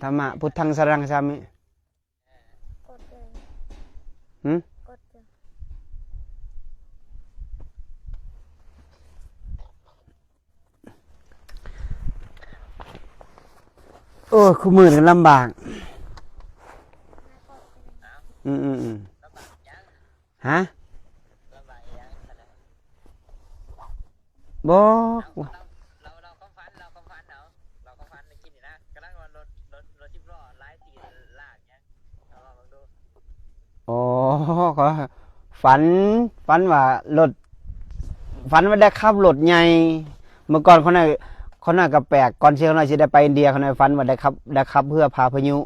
ธรรมะพุทธังสรังสามิกดเลยหืมกดเลยโอ้คู่มือนี่ลำบากฮะบ่เราก็ฟันเราก็ฟันกินนี่นะกำลังว่ารถ10 ล้อหลายตีนลากเนี้ยเอาลองดูอ๋อก็ฝันว่ารถฝันว่าได้ขับรถใหญ่เมื่อก่อนคนน่ะก็แปลกก่อนเชื่อเขาน่าสิได้ไปอินเดียเขาน่ะฝันว่าได้ขับเพื่อพาพายุ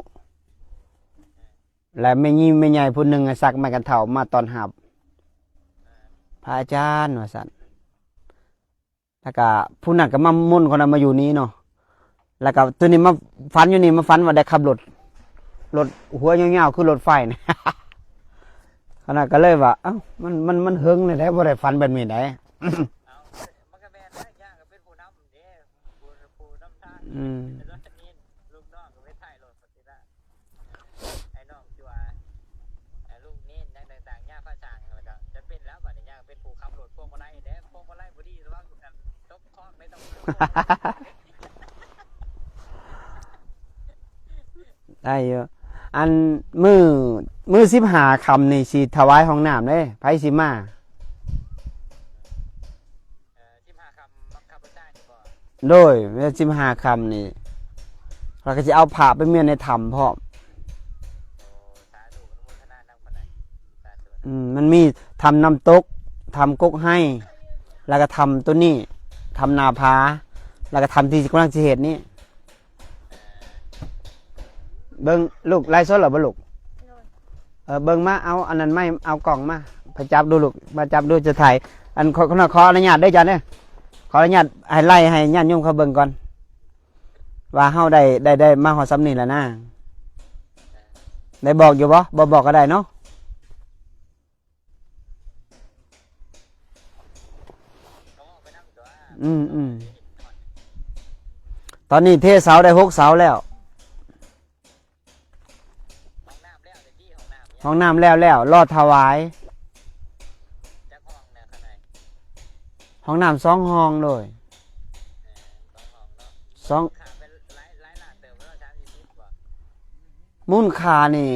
และแม่ยิ่งแม่ใหญ่ผู้หนึงสักไม้กันเฒ่ามาตอนหับพระอาจารย์ว่าซั่นแล้วก็ผู้นั้นก็มามุ่นคนนั้นมาอยู่นี้เนาะแล้วก็ตัวนี้มาฝันอยู่นี่มาฝันว่าได้ขับรถหัวยาวๆคือรถไฟนะ ขณะก็เลยว่าเอ้ามันหึงเลยแหละบ่ได้ฝันแบบนี้ได้ เอามันก็แม่นได้ยากก็เป็นผู้นำเด้ผู้นำทางรถนี้ลูกน้องก็ไปถ่ายรถปฏิละไอ้น้องที่ว่าลูกนี่ยังต่างๆย่าภาษาแล้วก็จะเป็นแล้วบัดนี้ย่าเป็นผู้ขับรถพวกมาไล่เด้พวกมาไล่บ่ดีระวังกันตกคลองไม่ต้อง ได้เยอะอันมือ15ค่ำนี่สิถวายห้องน้ำเด้ไผสิมา15 คำมักขับรถได้นี่บ่โดย15ค่ำนี่เราก็สิเอาผ้าไปเมียนในถ้ำพร้อมสาธุอนุโมทนานำคนไหนสาธุ มันมีทำน้ำตกทำกกให้แล้วก็ทำตัวนี้ทำนาพาแล้วก็ทำที่กำลังสิเฮ็ดนี่เบิ่งลูกไล่สดเหรอบ่ลูกเบิ่งมาเอาอันนั้นไม่เอากล่องมาไปจับดูลูกมาจับดูจะถ่ายอันขออนุญาตได้จ้ะเนี่ยขออนุญาตให้ไล่ให้ญาติโยมเขาเบิ่งก่อนว่าเฮาได้มาฮอดซ้ำนี่แล้วนะได้บอกอยู่บ่บอกก็ได้เนาะตอนนี้เทเสาได้6 เสาแล้วห้องน้ำแล้วรอดถวายห้องน้ำ2 ห้องเลยมูลค่านี่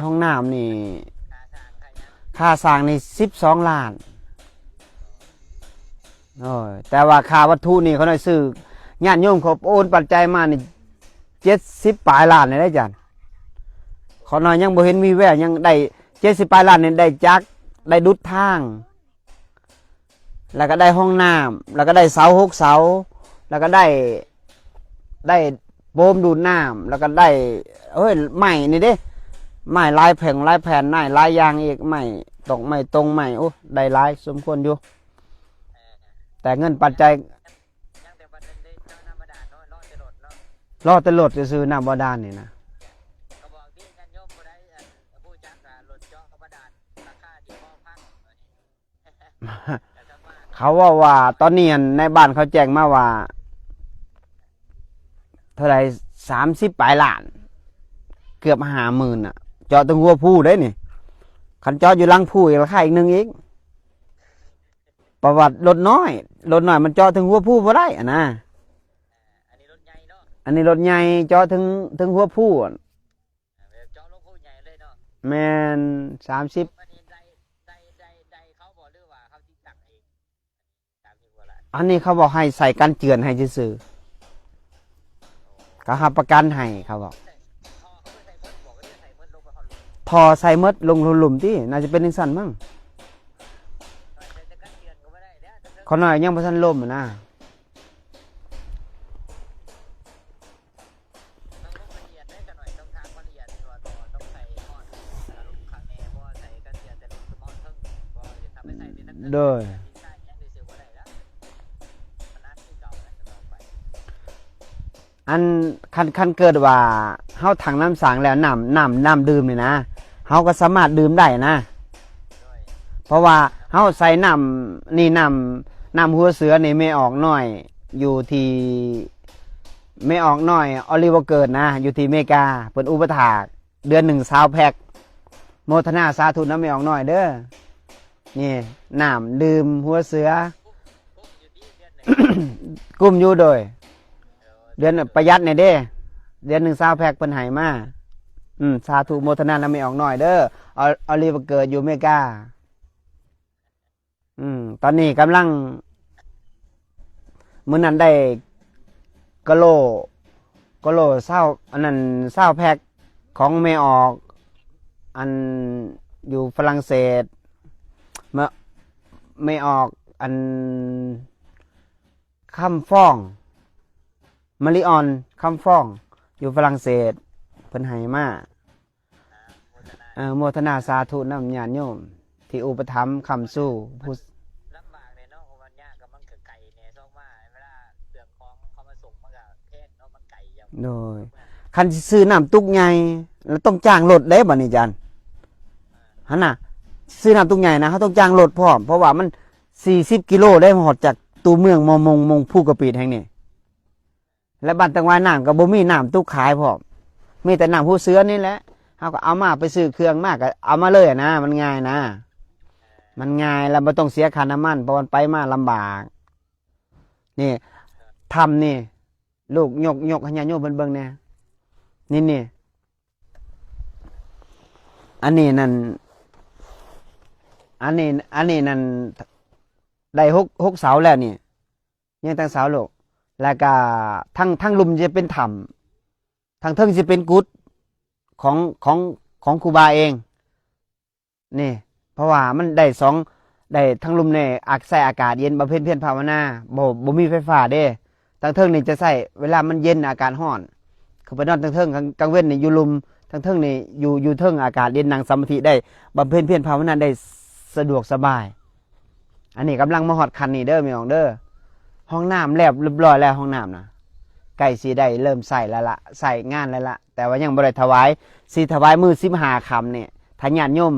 ห้องน้ำนี่ค่าสร้างนี่12 ล้านโอ้ยแต่ว่าค่าวัตถุนี่เขาได้ซื้อญาติโยมเขาโอนปัจจัยมานี่70 ปลายล้านเลยได้จ้ะขอหน่อยยังบ่เห็นมีแววยังได้70 ปลายล้านนี่ได้จักได้ดุจทางแล้วก็ได้ห้องน้ำแล้วก็ได้เสา6 เสาแล้วก็ได้โบมดูดน้ำแล้วก็ได้ไม้นี่เด้ไม้ลายแผ่นไม้ลายยางอีกไม้ตรงไม้โอ้ได้หลายสมควรอยู่แต่เงินปัจจัยรอแต่รถซื้อน้ำบาดาลนี่นะเขาว่าตอนนี้ในบ้านเขาแจ้งมาว่าเท่าไหร่30 ปลายล้านเกือบ50,000อ่ะเจาะถึงหัวผู้ได้นี่คันเจาะอยู่หลังผู้อีกราคาอีกนึงอีกประวัติรถน้อยมันเจาะถึงหัวผู้บ่ได้อ่ะนะอันนี้รถใหญ่เนาะอันนี้รถใหญ่เจาะถึงหัวผู้เจาะลงผู้ใหญ่เลยเนาะแม่น30อันนี้เขาบอกให้ใส่กันเจือนให้ซื่อเขาหาประกันให้เขาบอกทอใส่มดลงหลุมที่น่าจะเป็นนิสันมั้งเขาหน่อยยังบ่ทันล่มนะโดยอันคันเกิดว่าเฮาถังน้ำสางแล้วน้ำดื่มนี่นะเฮาก็สามารถดื่มได้นะเพราะว่าเฮาใส่น้ำหัวเสือนี่ไม่ออกน้อยอยู่ที่ ไม่ออกหน่อยออลิเวอร์เกิดนะอยู่ที่อเมริกาเปิดอุปถากเดือน120แพ็คโมทนาสาธุน้ำไม่ออกหน่อยเด้อนี่น้ำดื่มหัวเสือ ปุ๊บอยู่ที่เดือนหนึ่ง กลุ่มอยู่โดย เดือนประหยัดเนี่ยเด้ เดือน20แพ็คเพิ่นให้มาสาธุโมทนาน้ำไม่ออกหน่อยเด้อออลิเวอร์เกิดอยู่อเมริกาตอนนี้กำลังมื้อนั้นได้กะโลเศร้าอันนั้น20แพ็คของไม่ออกอันอยู่ฝรั่งเศสไม่ออกอันคำฟ้องมาริออนคำฟ้องอยู่ฝรั่งเศสเพิ่นให้มาโมทนาสาธุนำญาติโยมที่อุปถัมภ์คำสู้ผู้ ลำบากเลยเนาะมันยากกับมันก็ไก่เนี่ยซ่องมาเวลาเปลือกของเขามาส่งมันก็แพงเนาะมันไก่อย่าง โดยคันสิซื้อน้ำตุกใหญ่แล้วต้องจ้างรถเด้บัดนี้จันหั่นน่ะซื้อน้ำตุกใหญ่นะเขาต้องจ้างรถพร้อมเพราะว่ามัน40กิโลได้หอดจากตัวเมืองมงผู้กระปีดแห่งนี้และบ้านตังวายน้ำก็บ่มีน้ำตุกขายพร้อมมีแต่น้ำผู้เสือนี่แหละเฮาก็เอามาไปซื้อเครื่องมากก็เอามาเลยนะมันง่ายนะมันง่ายแล้วบ่ต้องเสียค่าน้ำมันเพราะมันไปมาลำบากนี่ทำนี่ลูกยกให้ญาติโยมเบิ่งแน่นี่อันนี้นั่นได้6เสาแล้วนี่ยังตั้งเสาลูกแล้วก็ทั้งลุมจะเป็นถ้ำทั้งเทิงจะเป็นกุฏของครูบาเองนี่เพราะว่ามันได้ทั้งลุมเนี่ยใส่อากาศเย็นบำเพ็ญเพียรภาวนาบ่มีไฟฟ้าเด้ทั้งเทิงนี่จะใส่เวลามันเย็นอากาศร้อนคือไปนอนทั้งเทิงกลางเว้นนี่อยู่ลุมทั้งเทิงนี่อยู่เทิงอากาศเย็นนั่งสมาธิได้บำเพ็ญเพียรภาวนาได้สะดวกสบายอันนี้กำลังมาฮอดคันนี่เด้อพี่น้องเด้อห้องน้ำแล้วเรียบร้อยแล้วห้องน้ำนะใกล้สิได้เริ่มใส่แล้วละใส่งานแล้วละแต่ว่ายังบ่ได้ถวายสิถวายมื้อ15ค่ำนี่ถ้าญาติโยม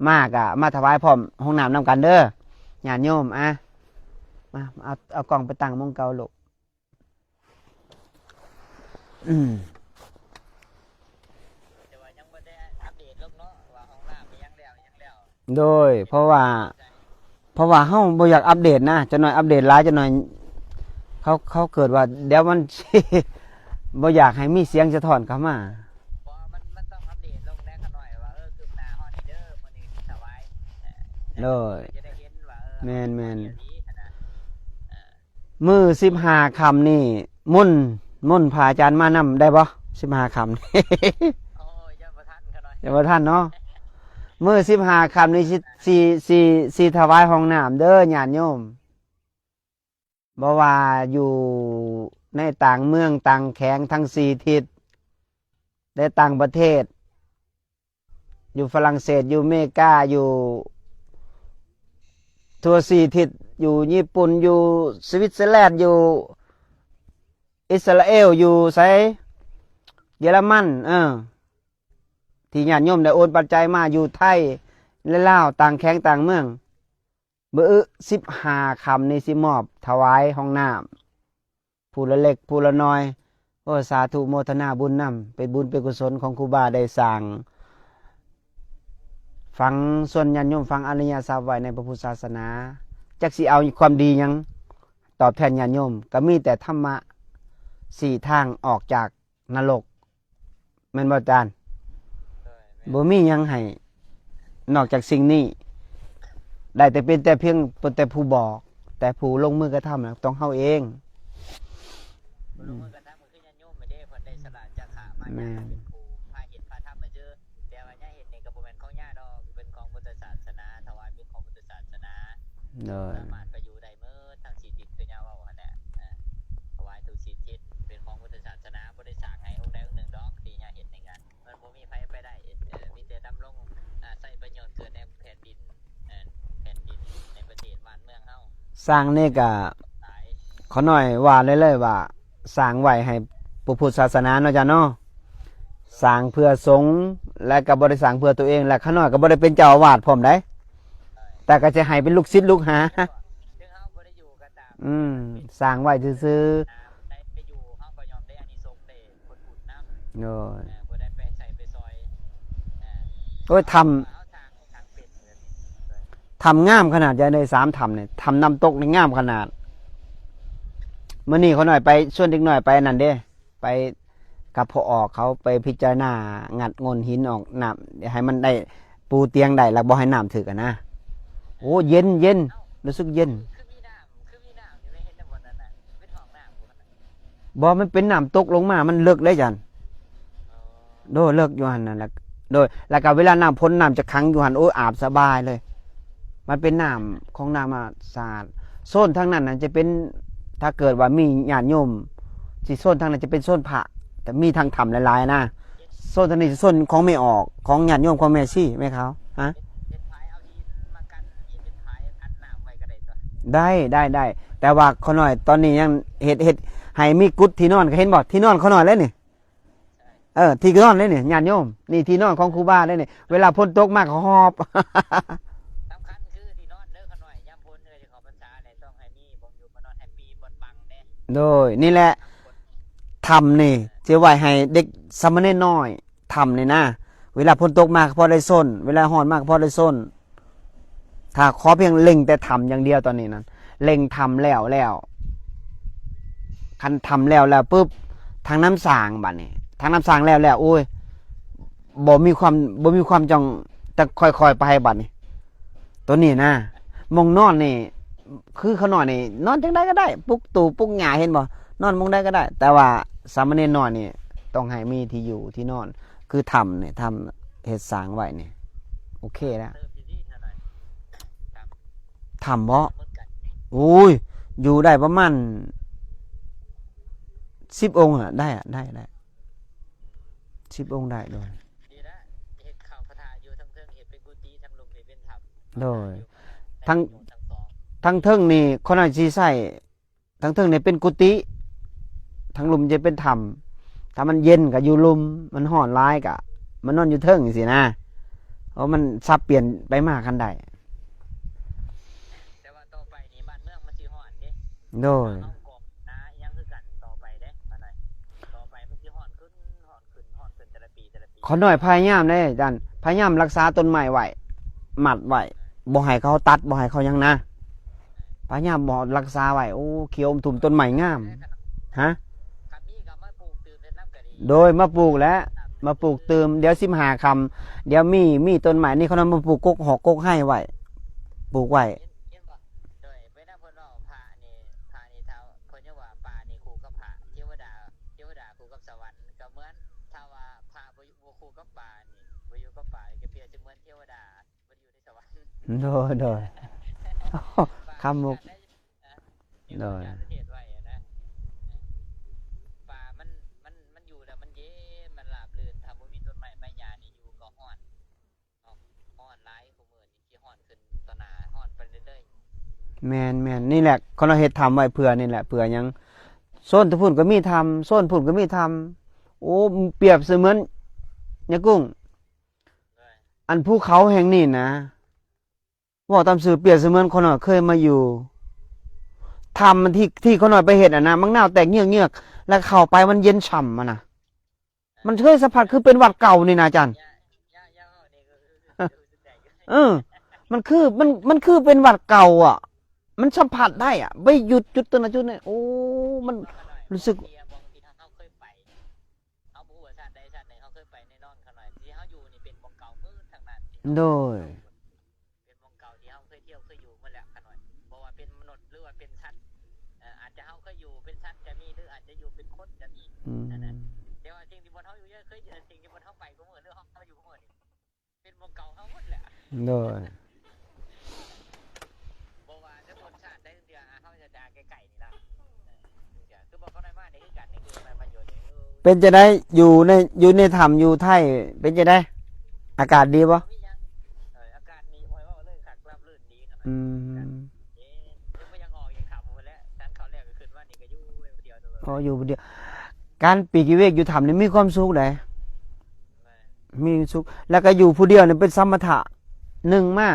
มากอ่ะมาถวายพร้อมห้องน้ำนำกันเด้อญาติโยมมาเอากล่องไปตั้งมงเก่าลูกแต่ว่ายังไม่ได้อัปเดตลงเนาะว่าห้องน้ำมียังแล้ว โดยเพราะว่าเฮาบ่อยากอัปเดตนะจะหน่อยอัปเดตหลายจะหน่อยเขาเกิดว่าเดี๋ยวมัน บ่อยากให้มีเสียงสะท้อนเข้ามา เพราะมันต้องอัปเดตลงแน่ขน่อยว่าคืบหน้าฮอดนี่เด้อมื้อนี้ถวาย โดย จะได้เห็นว่าแม่น เดี๋ยวนี้นะ มื้อ15ค่ำนี่มุ่นพาอาจารย์มานำได้บ่15ค่ำนี่ โอ้ยยังบ่ทันขน่อย อย่าบ่ทันเนาะมื้อ15ค่ำนี่สิถวายห้องน้ำเด้อญาติโยมบ่ว่าอยู่ในต่างเมืองต่างแขวงทั้ง4ทิศได้ต่างประเทศอยู่ฝรั่งเศสอยู่อเมริกาอยู่ทั่ว4ทิศอยู่ญี่ปุ่นอยู่สวิตเซอร์แลนด์อยู่อิสราเอลอยู่ไสเยอรมันที่ญาติโยมได้โอนปัจจัยมาอยู่ไทยและลาวต่างแขวงต่างเมืองเบื้อ15ค่ำนี้สิมอบถวายห้องน้ำผู้ละเล็กผู้ละน้อยโอ้สาธุโมทนาบุญนำเป็นบุญเป็นกุศลของครูบาได้สร้างฟังส่วนญาติโยมฟังอริยทรัพย์ไว้ในพระพุทธศาสนาจักสิเอาความดีหยังตอบแทนญาติโยมก็มีแต่ธรรมะ4ทางออกจากนรกแม่นบ่อาจารย์บ่มีหยังให้นอกจากสิ่งนี้ได้แต่เป็นแต่เพียงแต่ผู้บอกแต่ผู้ลงมือกระทำต้องเฮาเอง ลงมือกันทำมันคือญาติโยมไม่ได้เพิ่นได้สละจาคะมาญาเป็นครูพาเฮ็ดพาทำมาเจอแต่ว่าญาเฮ็ดนี่ก็บ่แม่นของญาดอกเป็นของพุทธศาสนาถวายเป็นของพุทธศาสนาสามารถไปอยู่ได้เมื่อทั้ง4ทิศคือย่าเว้าหั่นแหละถวายทุก4ทิศเป็นของพุทธศาสนาบ่ได้สร้างให้องค์ใดองค์หนึ่งดอกที่ญาเฮ็ดในงานมันบ่มีไผไปได้มีแต่ดำรงใช้ประโยชน์เกิดในแผ่นดินในประเทศบ้านเมืองเฮา สร้างนี่ก็ ตาย ขอหน่อยว่าเลยว่าสร้างไว้ให้พระพุทธศาสนาเนาะจ้ะเนาะสร้างเพื่อสงฆ์และก็บ่ได้สร้างเพื่อตัวเองและขอหน่อยก็บ่ได้เป็นเจ้าอาวาสพร้อมได้แต่ก็จะให้เป็นลูกศิษย์ลูกหา ซึ่งเฮาบ่ได้อยู่กันตาม สร้างไว้ซื่อ ได้ไปอยู่เฮาก็ยอมได้อันนี้ โดย บ่ได้ไปใส่ไปซอยอ่า โอ้ยทำ เอาทางเป็ดเลย ทำงามขนาดยายเนย3ทำเนี่ยทำน้ำตกนี่งามขนาดมื้อนี้เขาหน่อยไปชวนเด็กหน่อยไปนั่นเด้ไปกับพ่อออกเขาไปพิจารณางัดงนหินออกน้ำให้มันได้ปูเตียงได้แล้วบ่ให้น้ำถึกอะนะโอ้เย็นเย็นรู้สึกเย็น คือมีน้ำอยู่ในเฮ็ดน้ำบ่นั่นน่ะเป็นห้องน้ำบ่นั่นน่ะ บ่มันเป็นน้ำตกลงมามันเลิกเลยจัน อ๋อ โดยเลิกอยู่หั่นนั่นแหละโดยแล้วก็เวลาน้ำพ้นน้ำจะขังอยู่หั่นโอ้อาบสบายเลย มันเป็นน้ำของน้ำสะอาดโซนทางนั้นน่ะจะเป็นถ้าเกิดว่ามีญาติโยมสิโซนทางนั้นจะเป็นโซนพระแต่มีทางธรรมหลายๆนะโซนทางนี้โซนของไม่ออกของญาติโยมของแม่ชีแม่เขาฮะ เฮ็ดพายเอาหินมากันหินเป็นพายอัดน้ำไว้ก็ได้ตัว ได้แต่ว่าเขาหน่อยตอนนี้ยังเฮ็ดให้มีกุฏที่นอนก็เห็นบ่ที่นอนเขาหน่อยแล้วนี่ที่นอนเลยนี่ญาติโยมนี่ที่นอนของครูบาเลยนี่เวลาพ้นตกมากเขาหอบ สำคัญคือที่นอนเด้อเขาหน่อยยามพ้นเลยสิเข้าพรรษาเนี่ยต้องให้มีบ่อยู่บ่นอนแฮปปี้บ่บังเด้ โดยนี่แหละทำนี่จะไว้ให้เด็กสามเณรน้อยทำนี่นะเวลาพ้นตกมากพอได้ส้นเวลาร้อนมากพอได้ส้นถ้าขอเพียงเล็งแต่ทำอย่างเดียวตอนนี้นั้นเล็งทำแล้วคันทำแล้วปุ๊บทางน้ำสางบัดนี้ทางน้ำสางแล้วโอ้ยบ่มีความจังจะค่อยๆไปบัดนี้ตัวนี้นะมองนอนนี่คือเขานอนนี่นอนจังได้ก็ได้ปลุกตู่ปลุกหงายเห็นบ่นอนมองได้ก็ได้ แต่ว่าสามเณรนอนนี่ต้องให้มีที่อยู่ที่นอน คือทำเนี่ยทำเฮ็ดสร้างไว้เนี่ยโอเคแล้ว เติมอยู่ที่เท่าไหร่ครับ ทำบ่ เหมือนกัน โอ้ยอยู่ได้ประมาณ10 องค์อ่ะได้10 องค์ได้โดย ดีนะเฮ็ดข้าวพระธาตุอยู่ทั้งเทิงเฮ็ดเป็นกุฏิทั้งลุมเฮ็ดเป็นถ้ำ โดย ทั้ง ทั้งสอง ทั้งเทิงนี่เขาน่าสิใช้ทั้งเทิงนี่เป็นกุฏิทั้งลุมจะเป็นถ้ำถ้ามันเย็นก็อยู่ลุมมันร้อนร้ายก็มันนอนอยู่เทิงจังซี่นะเพราะมันสับเปลี่ยนไปมากคันใด แต่ว่าต่อไปนี่บ้านเมืองมันสิฮ้อนเด้ โดย เฮากบนะยังคือกันต่อไปเด้ว่าหน่อยต่อไปมันสิฮ้อนขึ้นแต่ละปี ขอหน่อยพยายามได้อาจารย์พยายามรักษาต้นไม้ไว้หมัดไว้บ่ให้เขาตัดบ่ให้เขาหยังนะพยายามบ่รักษาไว้โอ้เขียวอมทุ่มต้นไม้งามฮะ คันนี้ก็มาปลูกตื่นเป็นน้ำก็ดี โดยมาปลูกแล้วมาปลูกเติมเดี๋ยว15 คำเดี๋ยวมีต้นไม้นี่เขานำมาปลูกกกหอกกกให้ไว้ปลูกไว้ เห็นบ่โดยเวลาเพิ่นเว้าพระนี่เท่าเพิ่นจะว่าป่านี่คู่กับพระเทวดาคู่กับสวรรค์ก็เหมือนถ้าว่าพระบ่อยู่คู่กับป่านี่บ่อยู่กับป่านี่ก็เปรียบเสมือนเทวดาบ่อยู่ในสวรรค์ โดยคำมุก โดย เทศไว้อะนะป่ามันอยู่แล้วมันเย็นมันราบรื่นถ้าบ่มีต้นไม้ใบหญ้านี่อยู่ก็ร้อนร้อนหลายคุมื้อนี่สิร้อนขึ้นต่อหน้าร้อนไปเรื่อย แมนนี่แหละเขาเราเฮ็ดทำไว้เผื่อนี่แหละเผื่อหยังโซนตะพุ่นก็มีทำโซนพุ่นก็มีทำโอ้เปรียบเสมือนเนี่ยกุ้ง ๆเลย อันภูเขาแห่งนี้นะว่าตามสื่อเปรียบเสมือนคนหน่อยเคยมาอยู่ทำมันที่เขาหน่อยไปเห็นอ่ะนะมังนาวแตกเงือกแล้วเข้าไปมันเย็นฉ่ำมันนะมันเคยสัมผัสคือเป็นวัดเก่านี่นะอาจารย์ ย่านี่ก็คือรู้สึกได้อยู่ มันคือเป็นวัดเก่าอ่ะ มันสัมผัสได้อ่ะไปหยุดจุดตัวนั้นจุดนี้โอ้มัน รู้สึก บางทีเขาเคยไปเขาบ่ฮู้ว่าชาติใดชาติหนึ่งเขาเคยไปในนอนเขาหน่อยที่เขาอยู่นี่เป็นบ่งเก่ามืดทางนั้นที่เขา โดย เป็นบ่งเก่าที่เขาเคยเที่ยวเคยอยู่มาแล้วเขาหน่อยเพราะว่าเป็นมนุษย์หรือว่าเป็นสัตว์อาจจะเขาเคยอยู่เป็นสัตว์จะมีหรืออาจจะอยู่เป็นคนจะมี อืม แต่ว่าสิ่งที่บนเขาอยู่เยอะเคยสิ่งที่บนเขาไปก็เหมือนหรือเขาอยู่ก็เหมือนเป็นบ่งเก่าเขาหมดแหละ โดย บอกว่าถ้าคนชาติได้เดียวเขาจะด่าไก่นี่ละคือบอกเขาได้มากนี่คือกันนี่คืออะไรประโยชน์นี่ เป็นจะได้อยู่ในถ้ำอยู่ไทยเป็นจะได้ อากาศดีปะ อากาศมีหอยว่าเลยขักรับลื่นดีขนาด อืม ยังไม่ยังออกยังขับหมดแล้วฉันเขาแรกก็ขึ้นว่านี่ก็อยู่เดียวตัว อ๋ออยู่เดียวการปีกวิเวกอยู่ถ้ำนี่มีความสุขเลยมีสุขแล้วก็อยู่ผู้เดียวเนี่ยเป็นสมถะ1มา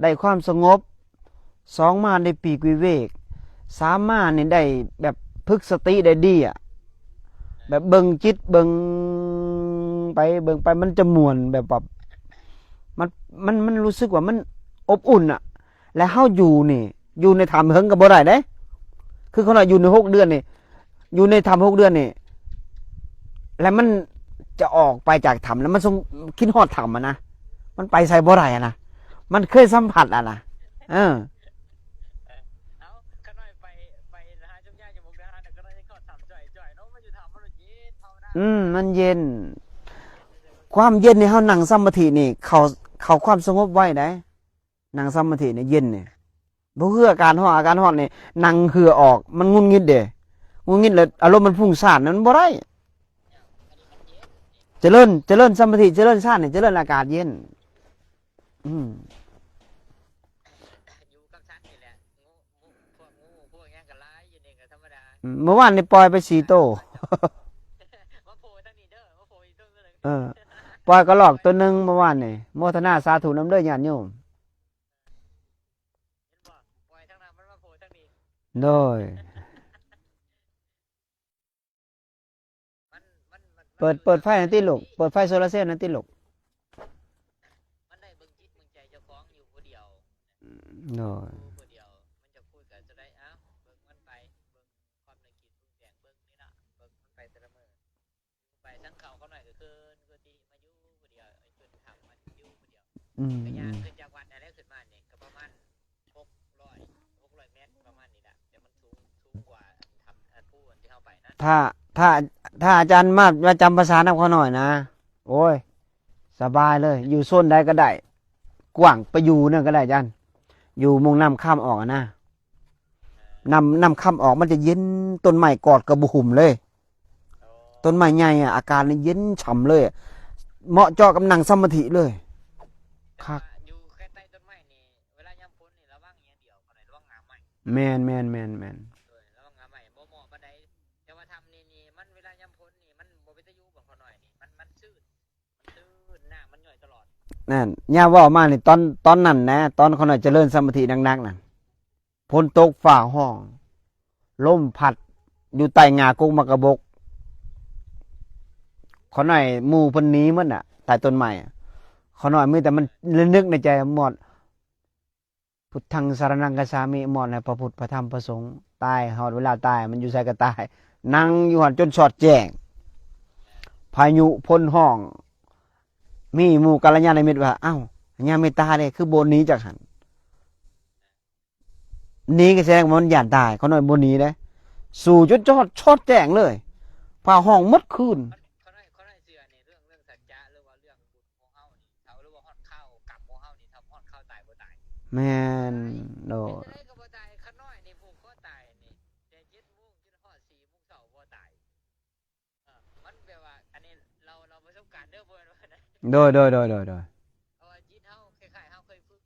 ได้ความสงบ2มาได้ปีกวิเวก3มาเนี่ยได้แบบพึกสติได้ดีอ่ะ แบบเบิ่งจิตเบิ่งไปเบิ่งไปมันจะม่วนแบบมันรู้สึกว่ามันอบอุ่นอ่ะ และเฮาอยู่นี่ อยู่ในธรรมเฮิงก็บ่ได้เด้คือเขาน่ะอยู่ใน6 เดือนนี่อยู่ในธรรม6 เดือนนี่แล้วมันจะออกไปจากธรรมแล้วมันทรงคิดฮอดธรรมอ่ะนะมันไปใส่บ่ได้อ่ะนะมันเคยสัมผัสอ่ะนะเออ เอาข้าน้อยไปหาจุ่มย่าจมูกเดือดหันก็ได้ก็ทำจ่อยเนาะมันอยู่ทำมันเย็นเท่านั้น มันเย็น ความเย็นในเฮานั่งสมาธินี่เขาความสงบไว้ได้นั่งสมาธินี่เย็นนี่บ่คืออาการร้อนนี่นั่งเหือออกมันงุนงิดเด้งุนงิดแล้วอารมณ์มันพุ่งซ่านมันบ่ได้เจริญสมาธิเจริญซ่านนี่เจริญอากาศเย็นอืม อยู่กับฉันนี่แหละงูพวกนี้ก็ร้ายอยู่นี่ก็ธรรมดา เมื่อวานนี่ปล่อยไป4 โต มาโผล่ทั้งนี้เด้อมาโผล่อีกตัวนึง เออปล่อยกระรอกตัวหนึงเมื่อวานนี่โมทนาสาธุนำเด้อญาติโยม เห็นบ่ปล่อยทั้งนั้นมันมาโผล่ทั้งนี้ โดย มัน เปิดไฟนั่นติลูกเปิดไฟโซลาร์เซลล์นั่นติลูก มันได้เบิ่งจิตเบิ่งใจเจ้าของอยู่ผู้เดียว โดย อยู่ผู้เดียวมันจะพูดกันจะได้อ้าวเบิ่งมันไปเบิ่งความในกิจปรุงแต่งเบิ่งนี่ล่ะเบิ่งมันไปแต่ละมื้อไปทั้งเขาหน่อยก็คือที่มาอยู่ผู้เดียวไอ้จนทำมันอยู่ผู้เดียว อืม ก็ย่างขึ้นจากวัดอะไรขึ้นมาเนี่ยก็ประมาณ600เมตรประมาณนี้แหละแต่มันสูงกว่าทำผู้ที่เข้าไปนะ ถ้าอาจารย์มาจำภาษานำเขาหน่อยนะโอ้ยสบายเลย อยู่โซนใดก็ได้ กว้างไปอยู่นั่นก็ได้อาจารย์อยู่มงน้ำข้ามออกอะนะน้ำข้ามออกมันจะเย็นต้นไม้กอดกระบุ่มเลย ต้นไม้ใหญ่อะอาการนี่เย็นฉ่ำเลยอะเหมาะเจาะกับนั่งสมาธิเลย ครับ อยู่แค่ใต้ต้นไม้นี่เวลายามฝนนี่ระวังอย่างเดียวก็ได้ระวังงาใหม่ แมน ด้วยระวังงาใหม่บ่เหมาะปานใดแต่ว่าทำนี่มันเวลายามฝนนี่มันบ่เป็นตะยูบ่พอหน่อยนี่มันซื่นหน้ามันย่อยตลอด นั่นย่าเว่ามานี่ตอนนั้นนะตอนเขาหน่อยเจริญสมาธินักๆน่ะฝนตกฝ่าห้องลมพัดอยู่ใต้งากกมะกระบกเขาหน่อยหมู่เพิ่นหนี้มันน่ะใต้ต้นไม้อะเขาหน่อยมีแต่มันนึกในใจหมดพุทธังสรณังคัจฉามิหมดในพระพุทธพระธรรมพระสงฆ์ตายหอดเวลาตายมันอยู่ไสก็ตายนั่งอยู่หันจนสอดแจ้งพายุพ่นห้อง มีหมู่กัลยาณมิตรว่าอ้าวญาเมตตาเด้คือบ่หนีจากหันหนีก็แสดงว่ามันย่านตายเขาหน่อยบ่หนีเด้สู่จนชอดแจ้งเลยพาห้องหมดคืน เขาได้เชื่อในเรื่องสัจจะหรือว่าเรื่องบุญของเฮานี่เขาหรือว่าฮอดข้าวกรรมของเฮานี่ทำฮอดข้าวตายบ่ตาย แม่นโด เป็นจังได๋ก็บ่ตายข้าน้อยนี่ผูกคอตายนี่แต่7 โมงจนฮอด4 โมงเช้าบ่ตายมันแปลว่าอันนี้เราประสบการณ์เด้อบ่แม่นว่านะ โดย เพราะว่าจิตเฮาคล้ายๆเฮาเคยฝึก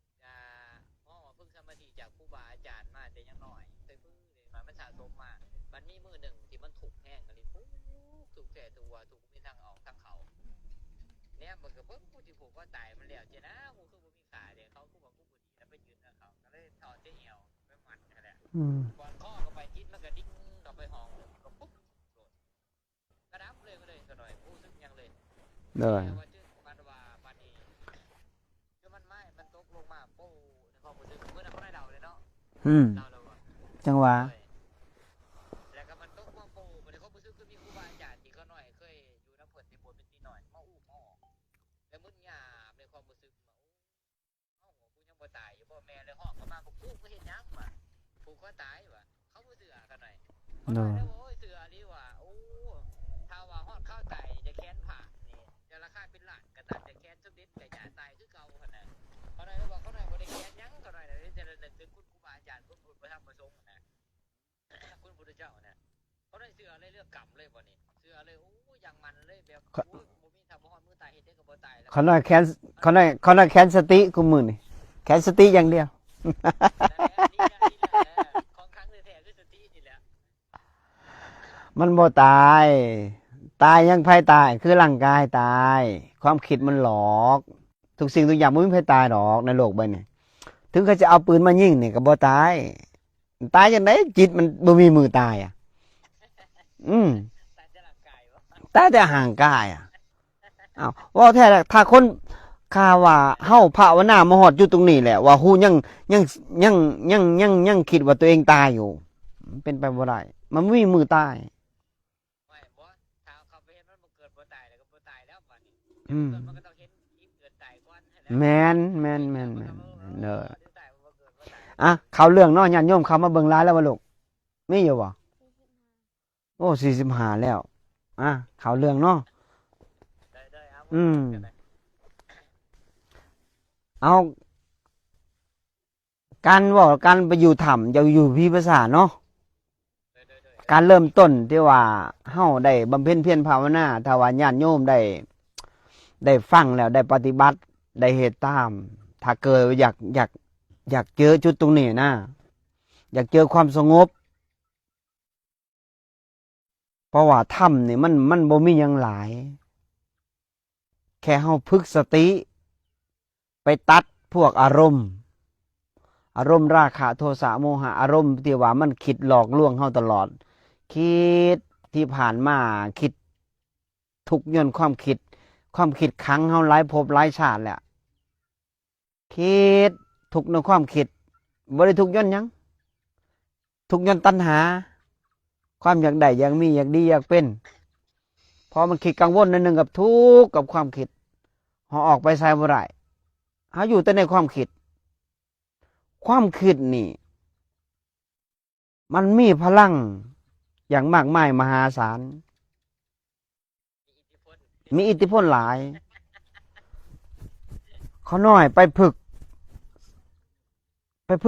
ฝึกสมาธิจากครูบาอาจารย์มาแต่ยังน้อยเคยฝึกเลยมันสะสมมามันมีมื้อหนึงที่มันถูกแห้งอันนี้ถูกแท้ตัวถูกมีทางออกทางเขาเนี่ยมันก็เพิ่นผู้ที่ผูกคอตายมันแล้วเจ้นะกูคือบ่มีขาเด้เขาคือว่ากูบ่ดีแล้วไปยืนกับเขาก็เลยถอดเสื้อเอวไปหมัดนั่นแหละ อืม ก่อนข้อก็ไปจิตมันก็ดิ้งกลับไปห้องก็ปุ๊บโดดกระดับเลยก็เลยก็หน่อยผู้ซึ่งยังเลย โดย ว่าจึงมันว่าปานนี้คือมันไม้มันตกลงมาปูในความรู้สึกเมื่อนั้นเขาได้เดาเลยเนาะ อืม เดาเลยว่า จังหวะ แล้วก็มันตกมาปูในความรู้สึกคือมีครูบาอาจารย์ที่เขาหน่อยเคยอยู่น้ำเพิ่นในโบสถ์เป็นตีหน่อยมาอู้มาออกแล้วมึนยามในความรู้สึกมาเอ้ากูยังบ่ตายอยู่บ่แม่เลยห้องเขามาบอกกูก็เห็นยังว่ะผูกคอตายว่ะเขาบ่เชื่อกันหน่อย โดย แล้วโอ้ยเสือนี่ว่าโอ้ถ้าว่าฮอดข้าวไก่จะแค้นผ่านี่จะราคาเป็นล้านกระตันจะแค้นสุดฤทธิ์ก็อย่าตายคือเก่าหั่นน่ะเขาได้บอกเขาได้บ่ได้แค้นหยังเขาได้จะระลึกถึงคุณครูบาอาจารย์คุณพุทธพระธรรมพระสงฆ์นะคุณพุทธเจ้านะเขาได้เสือเลยเรื่องกรรมเลยบ่นี่เสือเลยโอ้ยังมันเลยแบบโอ้บ่มีทำบ่ฮอดมือตายเฮ็ดได้ก็บ่ตายแล้ว เขาหน่อยแค้นเขาหน่อยแค้นสติกูมื้อนี่แค้นสติอย่างเดียว ของครั้งแท้ๆคือสตินี่แหละ มันบ่ตายยังไผตายคือร่างกายตาย ความคิดมันหลอก ทุกสิ่งทุกอย่างบ่มีไผตายดอกในโลกใบนี้ถึงเขาจะเอาปืนมายิงนี่ก็บ่ตายจังได๋จิตมันบ่มีมือตายอ่ะ อืม ตายจะร่างกายวะ แต่ห่างกายอ้าวว่าแท้แล้วถ้าคนข่าว่าเฮาภาวนามาฮอดอยู่ตรงนี้แหละว่าฮู้ยังคิดว่าตัวเองตายอยู่มันเป็นไปบ่ได้มันบ่มีมือตาย ไม่บ่ถ้าเขาไปเห็นมันบ่เกิดบ่ตายแล้วก็บ่ตายแล้วบัดนี้ อืม เกิดมันก็ต้องเห็นอีกเกิดตายก่อนให้แล้ว แม่นเด้อ ตายบ่เกิดบ่ตาย อ่ะเขาเรื่องเนาะญาติโยมเขามาเบิ่งหลายแล้วบ่ลูกมีอยู่บ่ โอ้45แล้วอ่ะเขาเรื่องเนาะ ได้ๆเอา อืม เอาการเว่าการไปอยู่ถ้ำจะอยู่พิภาษาเนาะ การเริ่มต้นที่ว่าเฮาได้บำเพ็ญเพียรภาวนาถ้าว่าญาติโยมได้ฟังแล้วได้ปฏิบัติได้เฮ็ดตาม ถ้าเกิดอยากเจอจุดตรงนี้นะอยากเจอความสงบ เพราะว่าถ้ำนี่มันบ่มีหยังหลาย แค่เฮาฝึกสติ ไปตัดพวกอารมณ์ราคะโทสะโมหะอารมณ์ที่ว่ามันคิดหลอกลวงเฮาตลอด คิดที่ผ่านมาคิดทุกย้อนความคิดขังเฮาหลายภพหลายชาติแหละคิดทุกในความคิดบ่ได้ทุกย้อนหยังทุกย้อนตัณหา ความอยากได้อยากมีอยากดีอยากเป็นพอมันคิดกังวลนิดนึงกับทุกข์กับความคิดเฮาออกไปใส่บ่ได้เฮาอยู่แต่ในความคิดนี่ มันมีพลังอย่างมากมายมหาศาล มีอิทธิพลหลาย เขาน้อยไปฝึ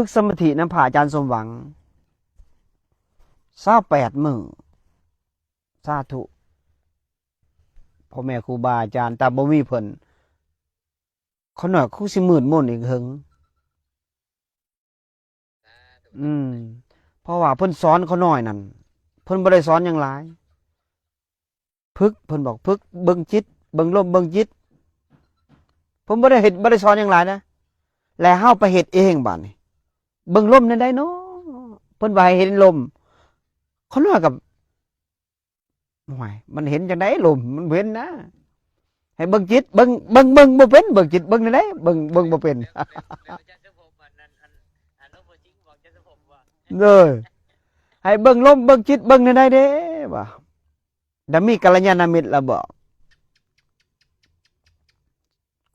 กสมาธิน้ำผาอาจารย์สมหวัง28 มื้อสาธุพ่อแม่ครูบาอาจารย์แต่บ่มีเพิ่นเขาน้อยคู่สิมืดมนอีกหึงเพราะว่าเพิ่นสอนเขาน้อยนั่นเพิ่นบ่ได้สอนหยังหลายฝึกเพิ่นบอกฝึกเบิ่งจิตเบิ่งลมเบิ่งจิตผมบ่ได้สอนหยังหลายนะแล้วเฮาไปเฮ็ดเองบัดนี้เบิ่งลมนั่นได้เนาะเพิ่นว่าให้เห็นลมเขาน้อยกับห่วยมันเห็นจังได๋ลมมันเห็นนะให้เบิ่งจิตเบิ่งบ่เป็นเบิ่งจิตเบิ่งนั่นได้เบิ่งบ่เป็น เลยให้เบิ่งลมเบิ่งจิตเบิ่งได้เด้บ่ดามีกัลยาณมิตรละบ่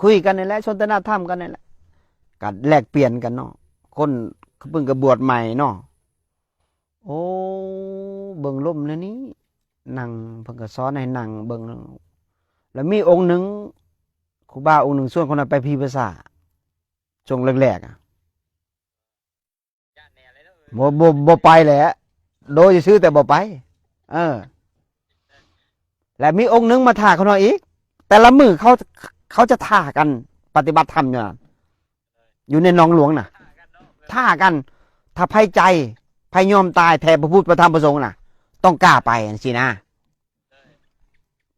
คุยกันนี่แหละสนทนาธรรมกันนี่แหละก็แลกเปลี่ยนกันเนาะคนเพิ่งก็บวชใหม่เนาะโอ้เบิ่งลมนะนี้นั่งเพิ่นก็สอนให้นั่งเบิ่งแล้วมีองค์หนึงครูบาองค์หนึงชวนคนนั้นไปพิพากษาช่วงแรกๆบ่ไปแหละโดยซื้อแต่บ่ไปและมีองค์นึงมาท่าเขาหน่อยอีกแต่ละมือเขาจะท่ากันปฏิบัติธรรมอยู่ในหนองหลวงน่ะท่ากันถ้าไผใจไผยอมตายแทนพระพุทธพระธรรมพระสงฆ์น่ะต้องกล้าไปสินะ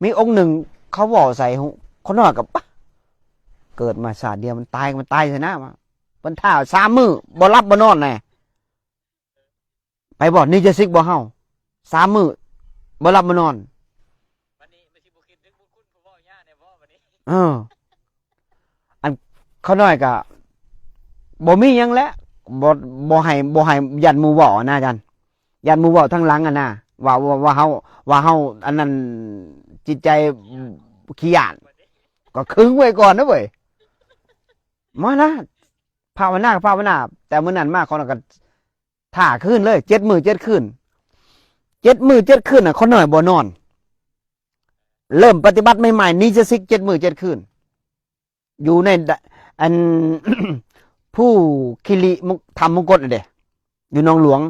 มีองค์หนึ่งเขาบอกใส่เขาหน่อยกับเกิดมาศาสตร์เดียวมันตายซะนะมันท่า3 มื้อบ่รับบ่นอนแน่ไปบอกนี่จะซิกบ่เฮา3 มื้อบ่รับบ่นอนอันเขาน้อยก็บ่มีหยังแล้วบ่ให้ยันหมู่เว้านะอาจารย์ยันหมู่เว้าทั้งหลังนะว่าเฮาอันนั้นจิตใจขี้ยานก็คึงไว้ก่อนนะเว้ยมานะภาวนาแต่มื้อนั้นมาเขาก็ท่าคืนเลย7 มื้อ 7 คืน7 มื้อ 7 คืนน่ะเขาน้อยบ่นอนเริ่มปฏิบัติใหม่ๆนี่จะซิก7 มื้อ 7 คืนอยู่ในอัน ผู้คิริธรรมมงกฎเด้อยู่หนองหลวง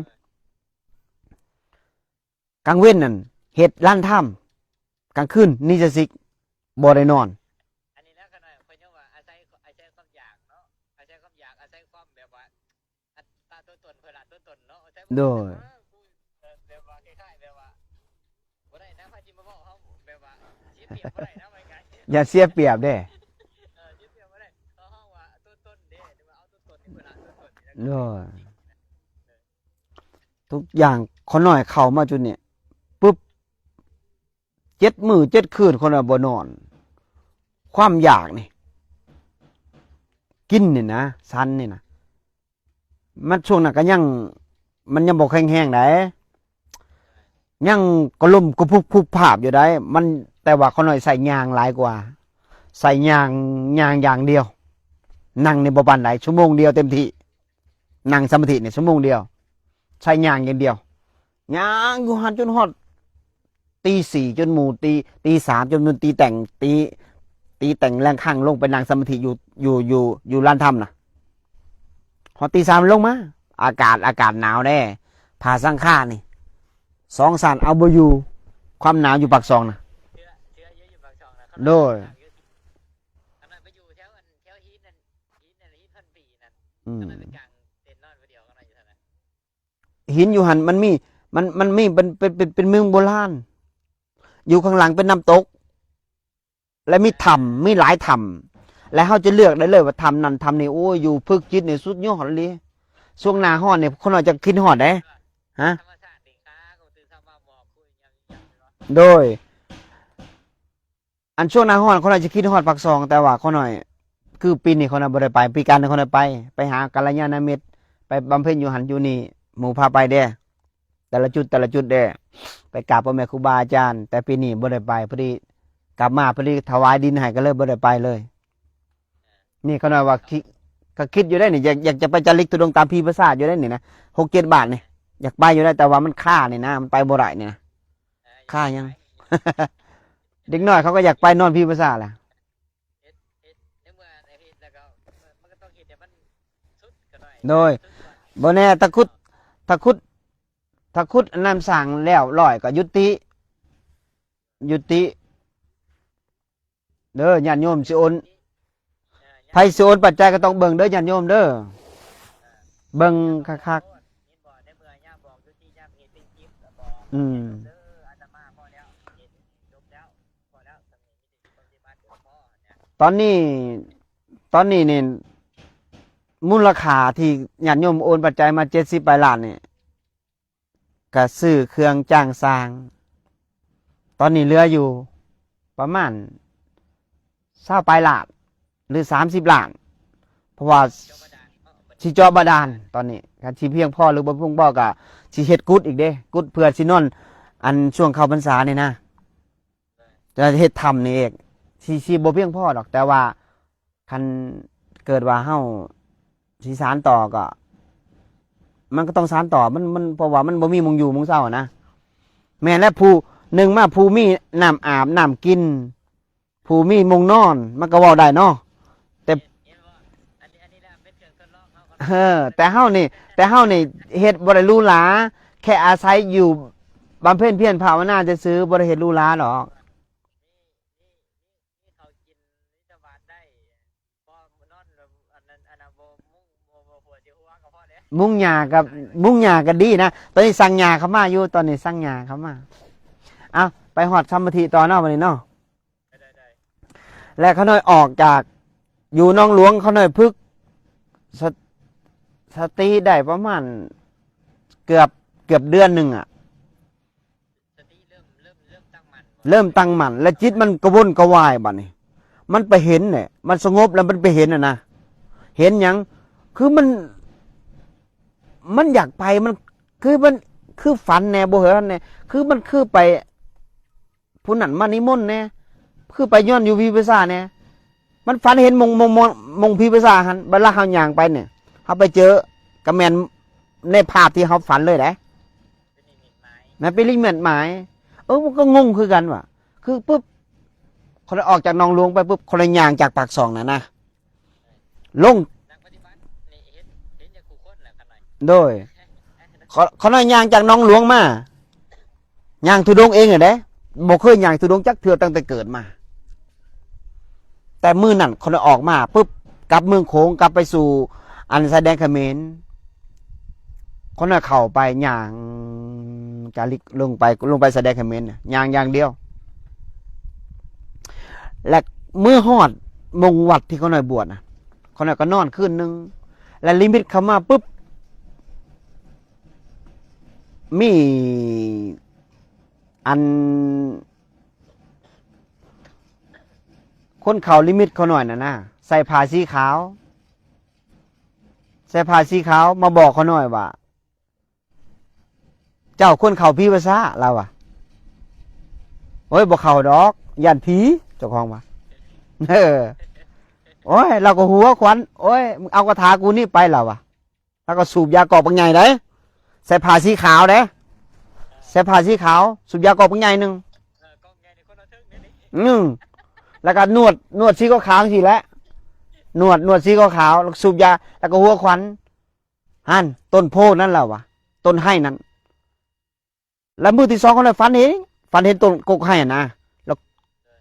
กลางเว้นนั่นเฮ็ดล้านถ้ำกลางคืนนี่จะซิกบ่ได้นอนอันนี้แล้วก็หน่อยเพิ่นยังว่าอาศัยความอยากเนาะอาศัยความอยากอาศัยความแบบว่าอัตตาตัวตนเพิ่นละตัวตนเนาะโดยแบบว่าคล้ายๆแบบว่าบ่ได้นะพาจิมาเว้าเฮาแบบว่าเสียเปรียบบ่ได้นะว่าไงอย่าเสียเปรียบเด้เสียเปรียบบ่ได้เฮาว่าตัวตนเด้ว่าเอาตัวตนนี่เพิ่นละตัวตนโดยทุกอย่างคนน้อยเข้ามาจุดนี้ปุ๊บ 7 มื้อ7 คืนคนน่ะบ่นอน ความอยากนี่ กินนี่นะซันนี่นะมันช่วงนั้นก็ยังมันยังบ่แข็งๆได้ยังกระลุ่มกระพุกพุกภาพอยู่ได้มันแต่ว่าเขาหน่อยใส่ยางหลายกว่า ใส่ยางอย่างเดียว นั่งในบ่ปานใดชั่วโมงเดียวเต็มที่นั่งสมาธิเนี่ยชั่วโมงเดียว ใช้ยางอย่างเดียวยางอยู่หันจนฮอดตีสี่จนหมู่ตีสามจนมันตีแต่งแรงข้างลงไปนั่งสมาธิอยู่ลานถ้ำนะพอตีสามลงมาอากาศหนาวแน่ผ่าสังข้านี่2 สานเอาบ่อยู่ความหนาวอยู่ปากซองนะ เชื้อเยอะอยู่บางช่องนะ โดย ขนาดไปอยู่แถวหินนั่นหินพันปีนั่น อืม ขนาดไปกลางเต็นท์นอนไปเดียวก็นอนอยู่เท่านั้น หินอยู่หันมันมีเป็นเมืองโบราณอยู่ข้างหลังเป็นน้ำตก และมีถ้ำมีหลายถ้ำและเขาจะเลือกได้เลยว่าถ้ำนั้นถ้ำนี้โอ้ยอยู่พึกจิตในสุดยอดเลยช่วงหน้าฮ้อนเนี่ยคนเราจะคิดฮอดได้ฮะ ธรรมชาติดีค้าก็ตื่นเช้ามาบอกคุยยังเนาะ โดย อันช่วงหน้าฮ้อนคนเราจะคิดฮอดปากซอง แต่ว่าคนหน่อย คือปีนี้คนเราบ่ได้ไปปีการคนเราไปหากัลยาณมิตรไปบำเพ็ญอยู่หันอยู่นี่หมู่พาไปเด้แต่ละจุดเด้ไปกราบพ่อแม่ครูบาอาจารย์แต่ปีนี้บ่ได้ไปพอดีกลับมาพอดีถวายดินให้ก็เลยบ่ได้ไปเลย นี่เขาหน่อยว่าก็คิดอยู่ได้นี่อยากจะไปจาริกตุดงค์ตามพีภาษาทอยู่ได้นี่นะ6-7 บาทนี่อยากไปอยู่ได้แต่ว่ามันค่านี่นะมันไปบ่ได้นี่นะ ค่ายัง เด็กน้อยเขาก็อยากไปนอนพีภาษาทแหละ ในเมื่อไอ้เฮ็ดแล้วก็มันก็ต้องเฮ็ดให้มันสุดก็ได้ โดยบ่แน่ตะคุดอันนั้นสั่งแล้วร้อยก็ยุติเด้อญาติโยมสิโอนไผสิโอนปัจจัยก็ต้องเบิ่งเด้อญาติโยมเด้อเบิ่งคัก นี่บ่ในเมื่อย่าบอกอยู่ที่ย่าเฮ็ดเป็นคลิปแล้วบอก ๆอืม เด้ออาตมาพอแล้วเฮ็ดจบแล้วพอแล้วสำเร็จมีแต่ปฏิบัติพอเนี่ย ตอนนี้นี่มูลค่าที่ญาติโยมโอนปัจจัยมา70 ล้านนี่ก็ซื้อเครื่องจ้างสร้าง ตอนนี้เหลืออยู่ ประมาณ20 ล้านหรือ30 ล้าน เพราะว่า เจ้าบาดาลเอา สิเจาะบาดาลตอนนี้การสิเพียงพอหรือบ่เพียงพอก็สิเฮ็ดกุดอีกเด้กุดเพื่อสินอนอันช่วงเข้าพรรษานี่นะจะเฮ็ดถ้ำนี่เองสิบ่เพียงพอดอก แต่ว่าคันเกิดว่าเฮาสิสานต่อก็ มันก็ต้องสานต่อมันเพราะว่ามันบ่มีมุงอยู่มุงเศร้านะแม่นและผู้หนึ่งมาผู้มีน้ำอาบน้ำกิน ผู้มีมุงนอน มันก็เว้าได้เนาะ เห็นบ่อันนี้แหละเป็นเครื่องทดลองเขาก็ แต่เฮานี่เฮ็ดบ่ได้หรูหราแค่อาศัยอยู่บำเพ็ญเพียรภาวนาจะซื้อบ่ได้เฮ็ดหรูหราหรอก นี่เขากินนิจบาตได้พอนอนแล้วอันนั้นบ่ปวดที่หัวก็พอแล้ว มุงหญ้าก็ดีนะตอนนี้สั่งหญ้าเข้ามาอยู่ตอนนี้สั่งหญ้าเข้ามาเอาไปฮอดสมาธิต่อเนาะบัดนี้เนาะ ได้ และเขาน้อยออกจากอยู่หน้องหลวงเขาน้อยพึกสติได้ประมาณเกือบเดือนหนึ่งอ่ะ สติเริ่มตั้งมั่น เริ่มตั้งมั่นและจิตมันกระวนกระวายบัดนี้ มันไปเห็นเนี่ยมันสงบแล้วมันไปเห็นนะเห็นหยังคือมันอยากไปมันคือฝันแน่บ่เหรอแน่คือมันคือไปผู้นั้นมานิมนต์แน่คือไปย้อนอยู่วิปัสสนาแน่มันฝันเห็นมงพิปัสสนาหันบัดละเฮาย่างไปเนี่ยเฮาไปเจอกระแมนในภาพที่เฮาฝันเลยแหละ เป็นนิมิตหมาย แม่เป็นลิมิตหมายมันก็งงคือกันว่ะคือปุ๊บคนออกจากหนองหลวงไปปุ๊บคนละย่างจากปากซองนะลง นักปฏิบัตินี่เห็นอย่างคู่คนแหละกันหน่อย โดยเขาน้อยย่างจากหนองหลวงมาย่างทุดงค์เองเหรอเด้บ่เคยย่างทุดงค์จักเทื่อตั้งแต่เกิดมา แต่มือนั่นคนออกมาปุ๊บกลับเมืองโขงกลับไปสู่อันแสดงเขมรคนน่ะเข้าไปย่างจาริกลงไปแสดงเขมรน่ะย่างอย่างเดียว และเมื่อฮอดมงวัดที่เขาหน่อยบวชนะเขาหน่อยก็นอนคืนนึงและลิมิตเข้ามาปุ๊บมีอัน คนเขาลิมิตเขาหน่อยนะใส่ผ้าสีขาว ใส่ผ้าสีขาวมาบอกเขาหน่อยว่า เจ้าคนเขาพี่ภาษาเราอะโอ้ยบอกเขาดอกยันผีเจ้าของว่าโอ้ยเราก็หัวขวัญโอ้ยมึงเอากระถากูนี่ไปเราอะแล้วก็สูบยากรอกบางใหญ่ได้ใส่ผ้าสีขาวเด้ใส่ผ้าสีขาวสูบยากรอกบางใหญ่หนึ่ง กองใหญ่ในคนละทึ่งนี่แล้วก็นวดสีขาวๆสิแหละนวดสีขาวแล้วสูบยาแล้วก็หัวขวัญหันต้นโพนั่นแหละวะต้นไห้นั้นแล้วมือที่สองเขาเลยฝันเห็นต้นกกไห้นะแล้ว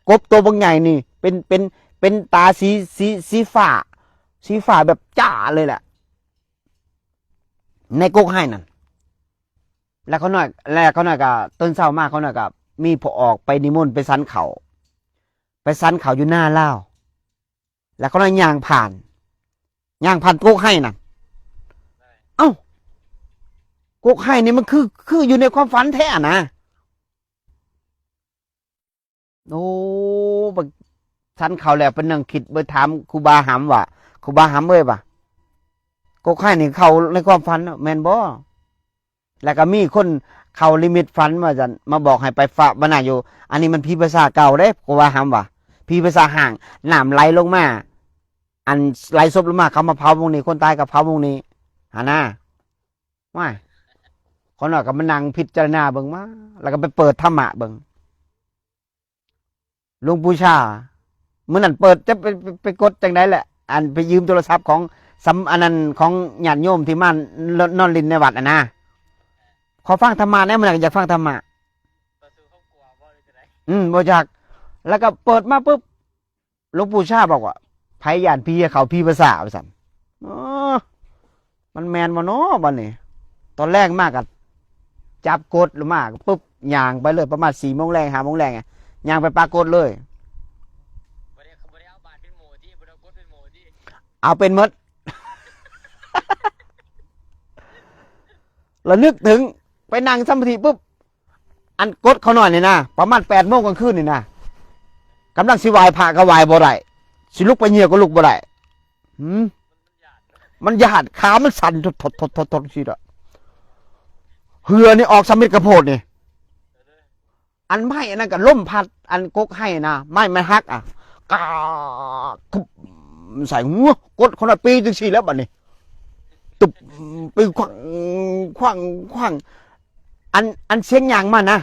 กบตัวบางใหญ่นี่เป็นตาสีฟ้าแบบจ้าเลยแหละในกกไห้นั่นแล้วเขาหน่อยก็ต้นเศร้ามากเขาหน่อยก็มีพอออกไปนิมนต์ไปสันเขาอยู่หน้าเล่าแล้วเขาเลยย่างผ่านกกไห้น่ะเอ้ากกไห้นี่มันคืออยู่ในความฝันแท้นะโอ้บักสันเขาแล้วเป็นนั่งคิดไปถามครูบาหำว่าครูบาหำเอ้ยป่ะกกไห้นี่เขาในความฝันแมนบ่แล้วก็มีคนเขาลิมิตฝันว่าจะมาบอกให้ไปฝากบ้านอยู่อันนี้มันพีภาษาเก่าเด้ครูบาหำว่าพีภาษาห่างน้ำไหลลงมาอันไหลซบลงมาเขามาเผาวงนี้คนตายกับเผาวงนี้หาหน้าว่าคนหน่อยก็มานั่งพิจารณาเบิ่งมาแล้วก็ไปเปิดธรรมะเบิ่งหลวงปู่ชาเมื่อนั้นเปิดจะไปกดจังไดแหละอันไปยืมโทรศัพท์ของอันนั้นของญาติโยมที่มานอนลินในวัดนะขอฟังธรรมะแน่เมื่อไหร่อยากฟังธรรมะบ่อยากแล้วก็เปิดมาปุ๊บหลวงปู่ชาบอกว่าไผญาติพี่เขาพี่ภาษาสั่นมันแมนบ่เนาะบัดนี้ตอนแรกมากอะจับกดลงมาปุ๊บย่างไปเลยประมาณ4 โมงแรง5 โมงแรงย่างไปปรากฏเลยเอาเป็นมด แล้วนึกถึงไปนั่งสมาธิปุ๊บอันกดเขาหน่อยนี่นะประมาณ8 โมงกลางคืนนี่นะกำลังสิวายพระก็วายบ่ได้สิลุกไปเหี่ยวก็ลุกบ่ได้มันหยาดขามันสั่นทดสิละเหือนี่ออกสมิธกระโพดนี่อันไม้อันนั้นก็ล่มพัดอันกกให้นะไม้มันฮักกาคุบใส่หัวกดคนละปีจังสี่แล้วบัดนี้ตุบไปขว้างอันเสียงยางมันนะ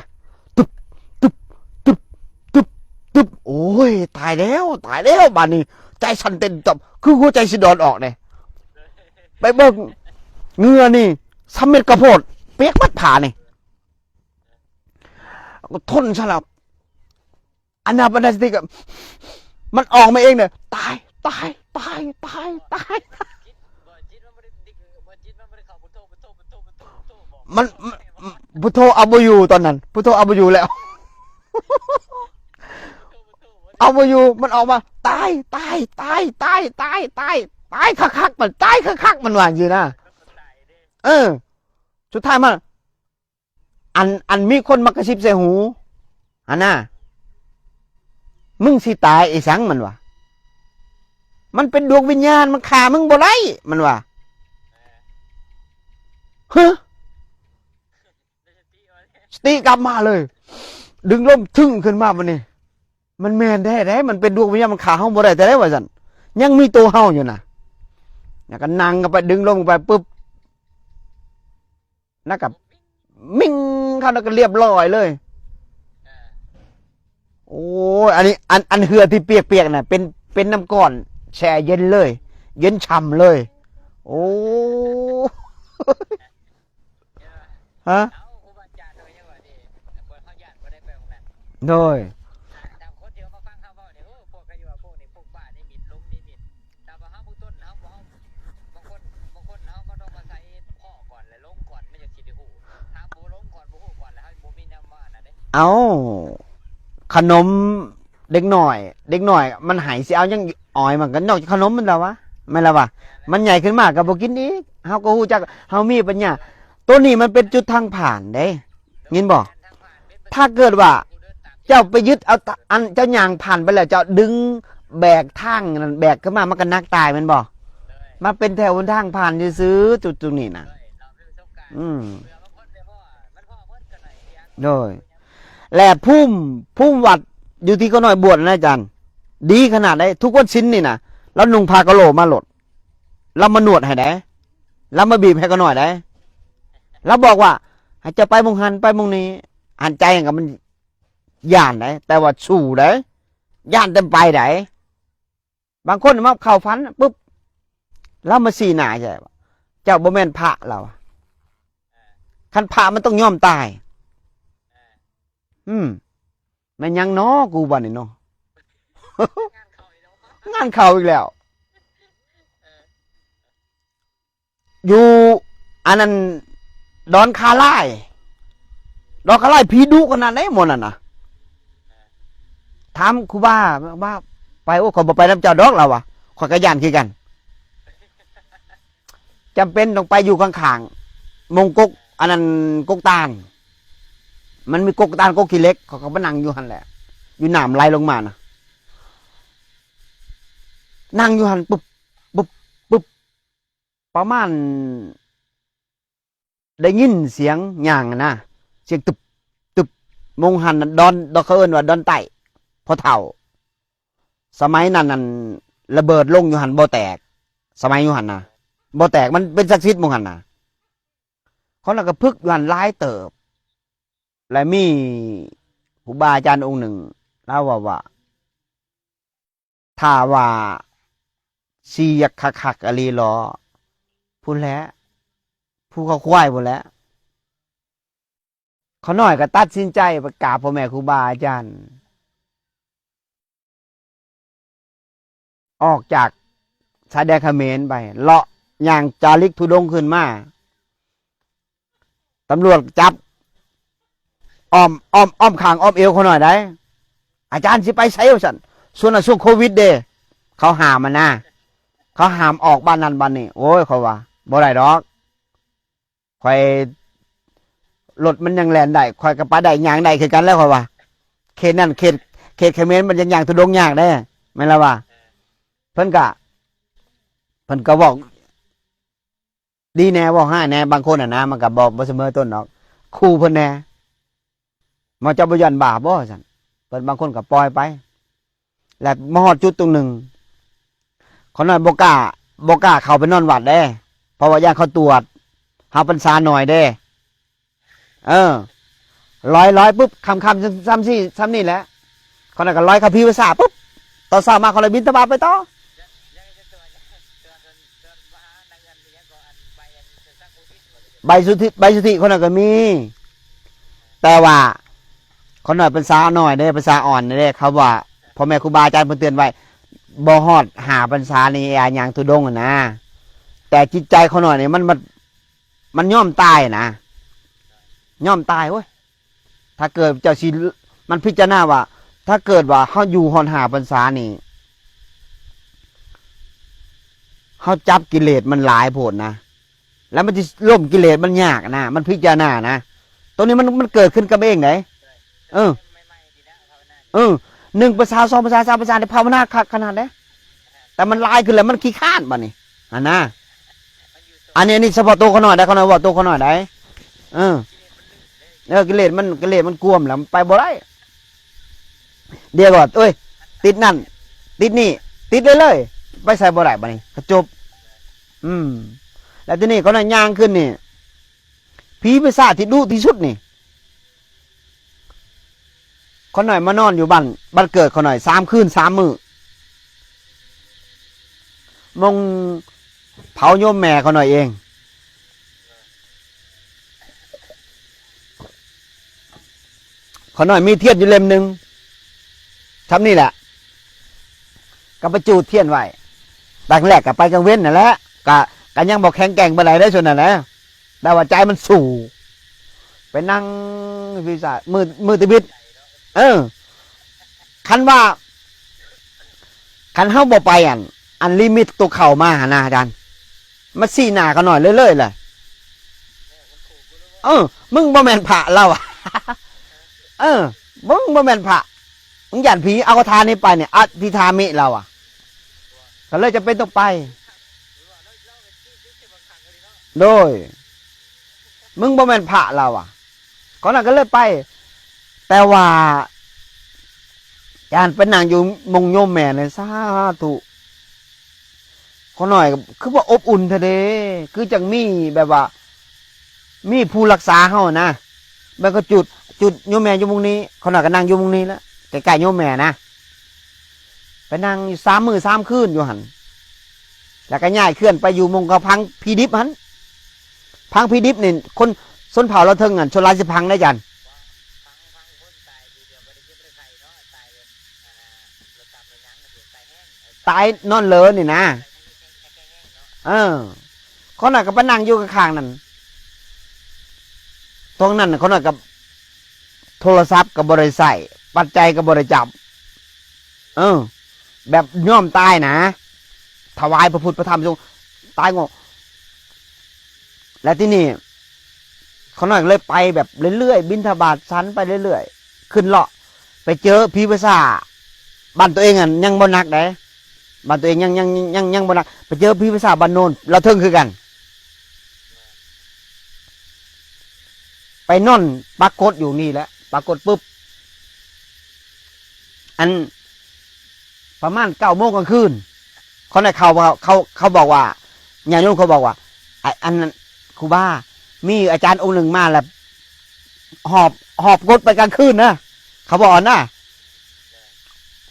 ตึบโอ้ยตายแล้วบัดนี้ใจสั่นเต้นตับคือหัวใจสิดอนออกเนี่ยไปเบิ่งเงือนี่สมิธกระโพดเปียกมัดผ่านี่ก็ทนซะแล้วอนาปานสติกับมันออกมาเองเนี่ยตายมันพุทโธเอาบ่อยู่ตอนนั้นพุทโธเอาบ่อยู่แล้ว เอาบ่อยู่มันออกมาตายคักมันตายคักมันว่าอย่างนี้นะสุดท้ายมันอันมีคนมากระซิบใส่หูอันน่ะมึงสิตายไอ้สังมันวะมันเป็นดวงวิญญาณมันฆ่ามึงบ่ได้มันวะสติกลับมาเลยดึงล่มทึ่งขึ้นมาวันนี้มันแมนได้มันเป็นดวงวิญญาณมันฆ่าเฮาบ่ได้แต่ได้ว่าซั่นยังมีตัวเฮาอยู่นะแล้วก็นั่งกันไปดึงลงไปปุ๊บแล้วก็มิ่งเข้าแล้วก็เรียบร้อยเลยโอ้ยอันนี้อันเหือที่เปียกน่ะเป็นน้ำก้อนแช่เย็นเลยเย็นฉ่ำเลยโอ้ฮะโดยเอาขนมเด็กหน่อยมันหายสิเอายังอ่อยมันกันนอกจากขนมมันแล้ววะไม่แล้ววะมันใหญ่ขึ้นมากกับบ่กินอีกเฮาก็ฮู้จักเฮามีปัญญาตัวนี้มันเป็นจุดทางผ่านเด้ยินบ่ถ้าเกิดว่าเจ้าไปยึดเอาอันเจ้าย่างผ่านไปแล้วเจ้าดึง แบกทางนั่นแบกขึ้นมามันก็นักตายแมันบ่ เลย มันเป็นแถวบนทางผ่านซื้อๆจุดๆนี่น่ะ เลยเราเป็นประสบการณ์ อืม เผื่อบางคนเนี่ยพ่อมันพ่อเพิ่นกันไหนยัง โดย และพุ่มวัดอยู่ที่เขาหน่อยบวชนะอาจารย์ ดีขนาดไหนทุกวันชิ้นนี่นะแล้วนุ่งผ้ากะโหลมาหลดแล้วมาหนวดให้ได้แล้วมาบีบให้เขาหน่อยได้แล้วบอกว่าให้จะไปมงหันไปมงนี้หันใจกับมันย่านได้แต่ว่าสู่ได้ย่านเต็มไปได้บางคนมาเข้าฟันปุ๊บแล้วมาสีหนาใช่ปะเจ้าบ่แม่นพระเราคันพระมันต้องยอมตาย แม่นยังเนาะกูบ่นี่เนาะ งานเขาอีกแล้วพ่อง านเข้าอีกแล้ว อยู่อันนั้นดอนคาไล่ดอนคาไล่ผีดุขนาดไหนหมดน่ะนะถามครูบ้าว่าไปโอ้ขอยบ่ไปน้ำเจ้าดอกเราวะขอยกระยานคือกันจำเป็นต้องไปอยู่ข้างๆมงกกอันนั้นกกตาล มันมีกกตาลกกขี้เล็กเขาก็มานั่งอยู่หันแหละ อยู่หนามไหลลงมานะนั่งอยู่หันปุ๊บปุ๊บปุ๊บประมาณได้ยินเสียงย่างนะเสียงตึบตึบมงหันน่ะดอนเขาเอิ้นว่าดอนไต่พอเท่า สมัยนั้นนั่นระเบิดลงอยู่หันบ่แตก สมัยอยู่หันนะบ่แตกมันเป็นศักดิ์สิทธิ์มงหันนะเขาน่ะก็พึกอยู่หันหลายเติบ และมีครูบาอาจารย์องค์หนึ่งเล่าว่าถ้าว่าซียักคักอลีลอพูดแล้วผู้เขาควายพูดแล้วเขาหน่อยก็ตัดสินใจประกราบพ่อแม่ครูบาอาจารย์ ออกจากชายแดนเขมรไปเลาะอย่างจาริกธุดงค์ขึ้นมาตำรวจจับอ้อมขางอ้อมเอวเขาหน่อยได้อาจารย์สิไปใช้สันส่วนช่วงโควิดเด้เขาหามมันนะเขาหามออกบ้านนั้นบ้านนี้โอ้ยเขาว่าบ่ได้ดอกคอยรถมันยังแล่นได้คอยกระปาได้ยางได้คือกันแล้วเขาว่าเขตนั่นเขตเขมรมันยังยางทุดงยางได้ไม่ละว่าเพิ่นก็บอกดีแน่บอกให้แน่บางคนนะมันก็บอกบ่เสมอต้นดอกคู่เพิ่นแน่มาจะบ่ยันบาปบ่ซั่นเพิ่นบางคนก็ปล่อยไปแล้วมาฮอดจุดตรงหนึ่งเขาน้อยบ่กล้าเข้าไปนอนวัดเด้เพราะว่าย่างเขาตรวจหาพรรษาหน่อยเด้ร้อยปุ๊บคำซ้ำนี่แหละเขาน่ะก็ร้อยคัมภีร์ภาษาปุ๊บตอนเช้ามาเขาเลยบิณฑบาตไปต่อ ยังจะตัวมหานางเงินยังก็อันใบอันสักโควิดหมดเลย ใบสุทธิคนน่ะก็มี แต่ว่าคนหน่อยเป็นภาษาหน่อยได้ภาษาอ่อนได้เขาว่าพ่อแม่ครูบาอาจารย์เพิ่นเตือนไว้บ่ฮอดหาพรรษานี่อย่างทุดงค์นะแต่จิตใจเขาหน่อยนี่มันย่อมตายนะย่อมตายเว้ยถ้าเกิดเจ้าชีมันพิจารณาว่า ถ้าเกิดว่าเขาอยู่ฮอดหาพรรษานี่เขาจับกิเลสมันหลายโพดนะแล้วมันจะล่มกิเลสมันยากนะมันพิจารณานะตรงนี้มันเกิดขึ้นกับเองไหนไม่ดีนะภาวนา 1 ภาษา 2 ภาษา 3 ภาษาในภาวนาคักขนาดไหนแต่มันลายขึ้นแล้วมันขี้ข้านบ่นี่อันน่ะอันนี้เฉพาะตัวเขาหน่อยได้เขาหน่อยว่าตัวเขาหน่อยได้กิเลสมันกวมแล้วไปบ่ได้เดี๋ยวก่อนติดนั่นติดนี่ติดเลยไปใส่บ่ได้บ่นี่ก็จบแล้วทีนี้เขาน่ะย่างขึ้นนี่ผีปีศาจที่ดุที่สุดนี่เขาหน่อยมานอนอยู่บ้านเกิดเขาหน่อย3 คืน 3 มื้อมงเผาโยมแม่เขาหน่อยเองเขาหน่อยมีเทียนอยู่เล่มหนึ่งทำนี่แหละก็ไปจูดเทียนไว้ดังแรกก็ไปกลางเว้นนั่นแหละก็ยังบอกแข็งแกร่งไปไหนได้ส่วนนั่นแหละแต่ว่าใจมันสู่ไปนั่งวิสามือติบิดคันเฮาบ่ไปอันลิมิตตัวเข่ามาหาอาจารย์มาซี่หน้ากันหน่อยเรื่อยๆเลยมึงบ่แม่นพระเรามึงบ่แม่นพระ มึงหยาดผีเอากระทานนี้ไปเนี่ยอธิธามิเราอ่ะก็เลยจะเป็นต้องไป หรือว่าเราเป็นที่บางครั้งเลยเนาะ โดย มึงบ่แม่นพระเราอ่ะก่อนนั้นก็เลยไป แต่ว่าการเป็นนางอยู่มงโยมแม่เนี่ยสาธุขอหน่อยคือว่าอบอุ่นเถอะเด้คือจังมีแบบว่า มีผู้รักษาเฮานะมันก็จุดโยมแม่อยู่มุงนี้ขอหน่อยก็นั่งอยู่มุงนี้แล้วใกล้ๆโยมแม่นะไปนั่งอยู่3 มื้อ 3 คืนอยู่หันแล้วก็ย้ายเคลื่อนไปอยู่มงกะพังพีดิบหันพังพีดิบนี่คนส้นเผาเราเทิงอ่ะชนลายสิพังได้จัน ฟังคนตายทีเดียวไม่ได้เก็บได้ใครเนาะตายเลยรถตับรถยั้งก็เสียตายแห้ง ตายนอนเลอนี่นะ ตายแห้งเนาะ เออเขาหน่อยก็ไปนั่งอยู่ข้างๆนั่นตรงนั้นน่ะเขาหน่อยกับโทรศัพท์กับบริใส่ปัจจัยกับบริจับแบบย่อมตายนะถวายพระพุทธพระธรรมทรงตายงงและที่นี่เขาหน่อยเลยไปแบบเรื่อยๆบิณฑบาตชั้นไปเรื่อยๆขึ้นเลาะไปเจอผีภาษาบ้านตัวเองอ่ะยังบ่หนักได้บ้านตัวเองยังบ่หนักไปเจอผีภาษาบ้านโนนเราเทิงคือกัน ไปนอนปรากฏอยู่นี่แหละปรากฏปุ๊บอันประมาณ9 โมงกลางคืนเขาในเขาบอกว่าญาติโยมเขาบอกว่าอันนั้นครูบ้ามีอาจารย์องค์หนึ่งมาแล้วหอบกดไปกลางคืนนะเขาบอกนะ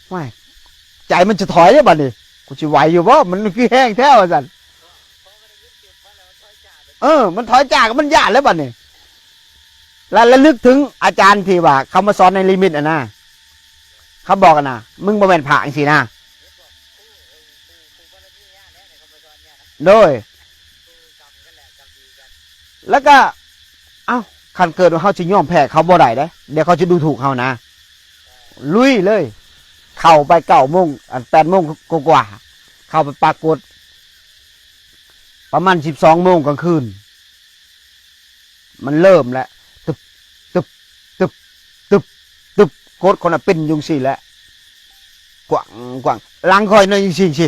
ไม่ใจมันจะถอยได้บ้านี่กูจะไหวอยู่บ่มันคือแห้งแท้วสันมันถอยจากมันยากแล้วบ้านี่แล้วลึกถึงอาจารย์ที่ว่าเขามาสอนในลิมิตอ่ะนะเขาบอกกันนะมึงบ่แม่นผ่าสินะโดยแล้วก็เอ้าคันเกิดว่าเขาจะยอมแพ้เขาบ่ได้เด้เดี๋ยวเขาจะดูถูกเขานะลุยเลยเข้าไป9 โมง8 โมงกว่าเข้าไปปรากฏประมาณ12 โมงกลางคืนมันเริ่มแล้วตึบโคตรคนน่ะเป็นยุงสี่แล้วกว่างล้างคอยหน่อยจริงสิ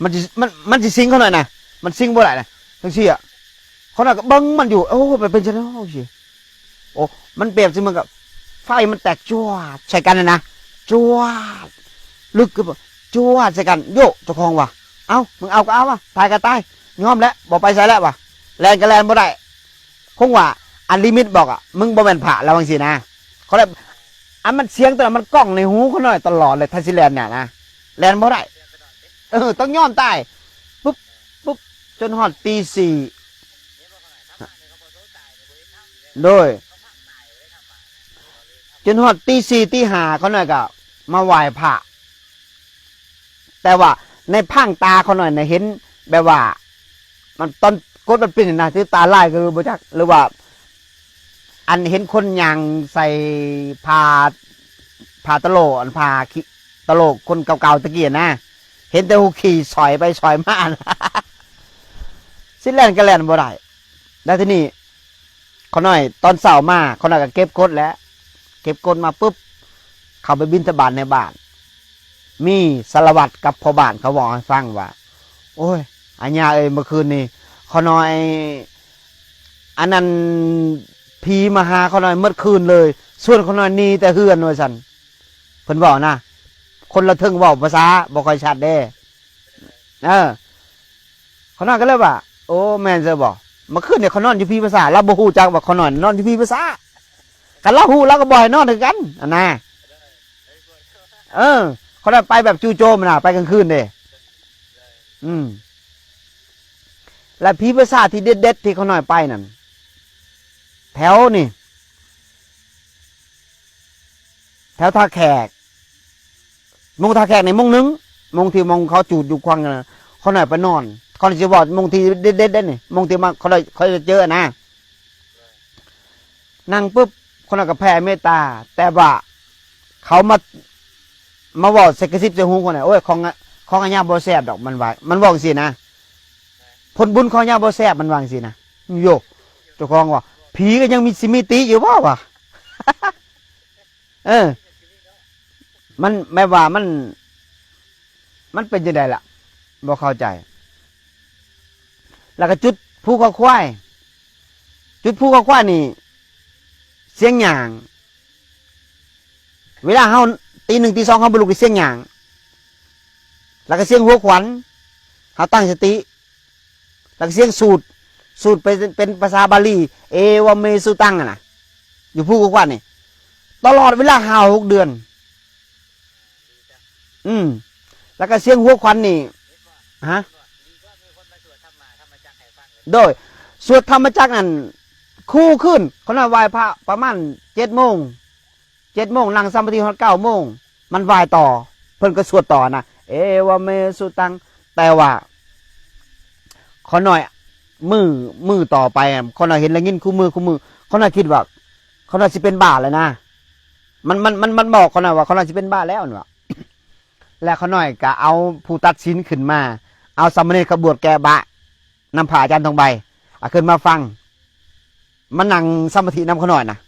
มันสิซิงเขาหน่อยนะมันซิงบ่ได้นะทั้งสี่อ่ะเขาน่ะก็เบิ้งมันอยู่โอ้ไปเป็นชนะสิโอ้มันเปรียบสิมันกับไฟมันแตกจ้วดใส่กันนะจ้วดลึกก็แบบจ้วดใส่กันโยกเจ้าของว่ะเอ้ามึงเอาก็เอาว่ะตายก็ตายยอมแล้วบอกไปใส่แล้วว่ะแลนก็แลนบ่ได้คงว่าอันลิมิตบอกอ่ะมึงบ่แม่นผ่าแล้วบางสินะเขาเลยอันมันเสียงตัวมันกล้องในหูเขาหน่อยตลอดเลยทันสิแลนเนี่ยนะแลนบ่ได้ต้องยอมตายปุ๊บจนหอดตี 4โดยจนหอดตี 4 ตี 5เขาหน่อยก็มาไหว้พระแต่ว่าในพังตาเขาหน่อยเนี่ยเห็นแบบว่ามันตอนกดมันเป็นนะที่ตาไล่คือบ่จักหรือว่าอันเห็นคนยางใส่ผ้าตะโลอันผ้าตะโลคนเก่าๆตะเกียนะเห็นแต่หูขี่สอยไปสอยมาสิ้นแลนก็แลนบ่ได้แล้วทีนี้เขาหน่อยตอนเสาร์มาเขาหน่อยก็เก็บกดแล้วเก็บกดมาปุ๊บเขาไปบิณฑบาตในบ้านมีสารวัตรกับพ่อบ้านเขาบอกให้ฟังว่าโอ้ยอัญญาเอ้ยเมื่อคืนนี้เขาหน่อยอันนั้นผีมาหาเขาหน่อยเมื่อคืนเลยส่วนเขาหน่อยนี่แต่เฮือนหน่อยสันเพิ่นบอกนะคนละเทิงบอกภาษาบอกค่อยชัดเด้เขาหน่อยก็เลยว่าโอ้แม่นเซอบอกเมื่อคืนเนี่ยเขานอนอยู่พี่ภาษาเราบ่ฮู้จักว่าเขานอนอยู่พี่ภาษากันเราฮู้เราก็บ่ให้นอนด้วยกันอันน่ะเขาได้ไปแบบจู่โจมนะไปกลางคืนเด้และพี่ภาษาที่เด็ดๆที่เขาหน่อยไปนั่นแถวนี่แถวท่าแขกมงท่าแขกในมงนึงมงที่มงเขาจูดอยู่ควังกันเขาหน่อยไปนอนเขาจะบอกมงที่เด็ดๆนี่มงที่มาเขาจะเจอนะนั่งปุ๊บคนหน่อยก็แผ่เมตตาแต่ว่าเขามาบอกเซกซิบเซฮูคนไหนโอ้ยของอัญญาโบแซบดอกมันว่ามันบอกสินะผลบุญของอัญญาโบแซบมันวางสินะโยเจ้าของว่าผีก็ยังมีสิมิติอยู่บ่วะ มันแม้ว่ามันเป็นยังไงล่ะบ่เข้าใจ แล้วก็จุดภูเขาควายจุดภูเขาควายนี่เสียงหยาง เวลาเฮาตีหนึ่งตีสองเฮาบรรลุกับเสียงหยาง แล้วก็เสียงหัวขวัญเฮาตั้งสติแล้วก็เสียงสูตรเป็นภาษาบาลีเอวเมสุตังอะนะอยู่ภูเขาควายนี่ตลอดเวลา5-6 เดือน แล้วก็เสียงหัวขวัญนี่ฮะ ดีก็มีคนมาสวดธรรมจักรให้ฟังเลย โดยสวดธรรมจักรนั่นคู่ขึ้นเขาน่ะไหว้พระประมาณ7 โมงนั่งสมาธิฮอด9 โมงมันไหว้ต่อ เพิ่นก็สวดต่อนะเอวเมสุตังแต่ว่าเขาหน่อยมือต่อไปเขาหน่อยเห็นแล้วยินคู่มือเขาหน่อยคิดว่าเขาหน่อยสิเป็นบ้าเลยนะมันบอกเขาหน่อยว่าเขาหน่อยสิเป็นบ้าแล้วน่ะ แล้วเขาหน่อยก็เอาผู้ตัดสินขึ้นมา เอาสามเณรขบวชแกบะนำผ่าอาจารย์ทองใบเอาขึ้นมาฟังมันนั่งสมาธินำเขาหน่อยนะ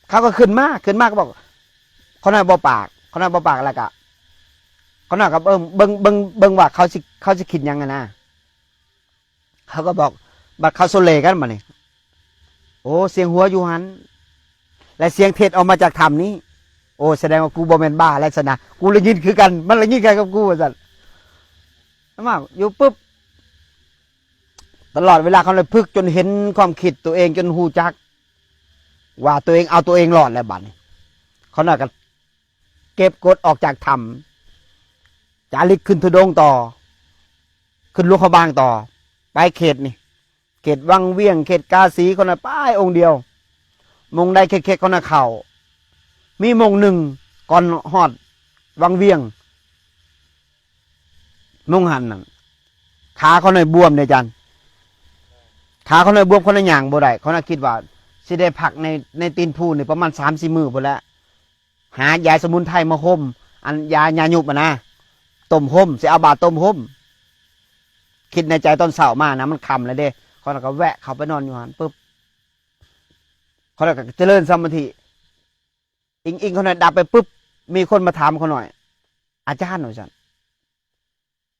เขาก็ขึ้นมาก็บอกเขาหน่อยบ่ปากแล้วก็เขาหน่อยกับเบิ่งว่าเขาสิคิดยังไงนะเขาก็บอกบัดเขาโซเลกันมาเนี่ยโอ้เสียงหัวอยู่หันและเสียงเทศออกมาจากธรรมนี้โอ้แสดงว่ากูบ่แม่นบ้าแล้วซะนะกูเลยยินคือกันมันเลยยินกันกับกูว่าซั่นมากอยู่ปุ๊บตลอดเวลาเขาเลยพึกจนเห็นความคิดตัวเองจนหูจักว่าตัวเองเอาตัวเองรอดแล้วบัดนี้เขาน่ะก็เก็บกดออกจากธรรมจาริกขึ้นธุดงค์ต่อขึ้นหลวงพระบางต่อไปเขตนี่เขตวังเวียงเขตกาสีคนน่ะป้ายองค์เดียวมงได้เขตคนน่ะเข้ามีมงหนึ่งก่อนฮอดวังเวียงมงหันนั่นขาเขาหน่อยบวมเนี่ยจันขาเขาหน่อยบวมคนละอย่างบ่ได้เขาน่ะคิดว่าสิได้พักในตีนผู้นี่ประมาณ3-4 มื้อพุ่นแล้วหายาสมุนไพรมาห่มอันยายุบนะต้มห่มสิเอาบาตรต้มห่มคิดในใจตอนเช้ามานะมันค่ำแล้วเด้เขาก็แวะเข้าไปนอนอยู่หันปุ๊บเขาก็เจริญสมาธิอิงเขาหน่อยดับไปปุ๊บมีคนมาถามเขาหน่อย อาจารย์หน่อยสัน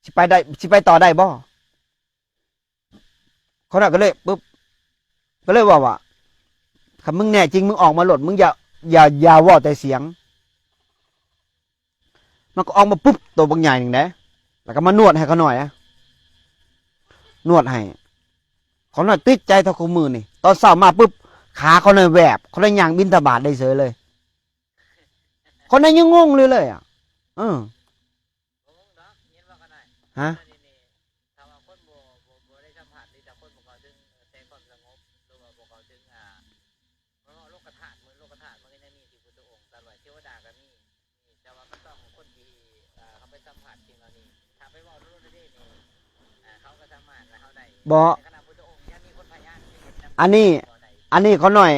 สิไปต่อได้บ่เขาหน่อยก็เลยปุ๊บก็เลยว่าถ้ามึงแน่จริงมึงออกมาหลดมึงอย่าว่าแต่เสียงมันก็ออกมาปุ๊บตัวบางใหญ่หนึ่งนะแล้วก็มานวดให้เขาหน่อยนะนวดให้เขาหน่อยติดใจเท่าคู่มือนี่ตอนเช้ามาปุ๊บขาเขาหน่อยแหวบเขาหน่อยย่างบิณฑบาตได้เฉยเลยคนนั้นยังงงเลยอ่ะผมเนาะเห็นว่ากันได้ ฮะ นี่ถ้าว่าคนบ่ได้สัมผัสหรือแต่คนบ่เข้าถึงแต่ความสงบหรือว่าบ่เข้าถึงโลกธาตุโลกธาตุมันก็ยังมีที่พุทธองค์ตรัสไว้เทวดาก็มีแต่ว่ามันต้องคนที่เขาไปสัมผัสจริงแล้วนี่ถ้าไปเว้ารู้ได้นี่เขาก็สามารถเฮาได้บ่ขณะพุทธองค์ยังมีคนพยานอันนี้เขาหน่อย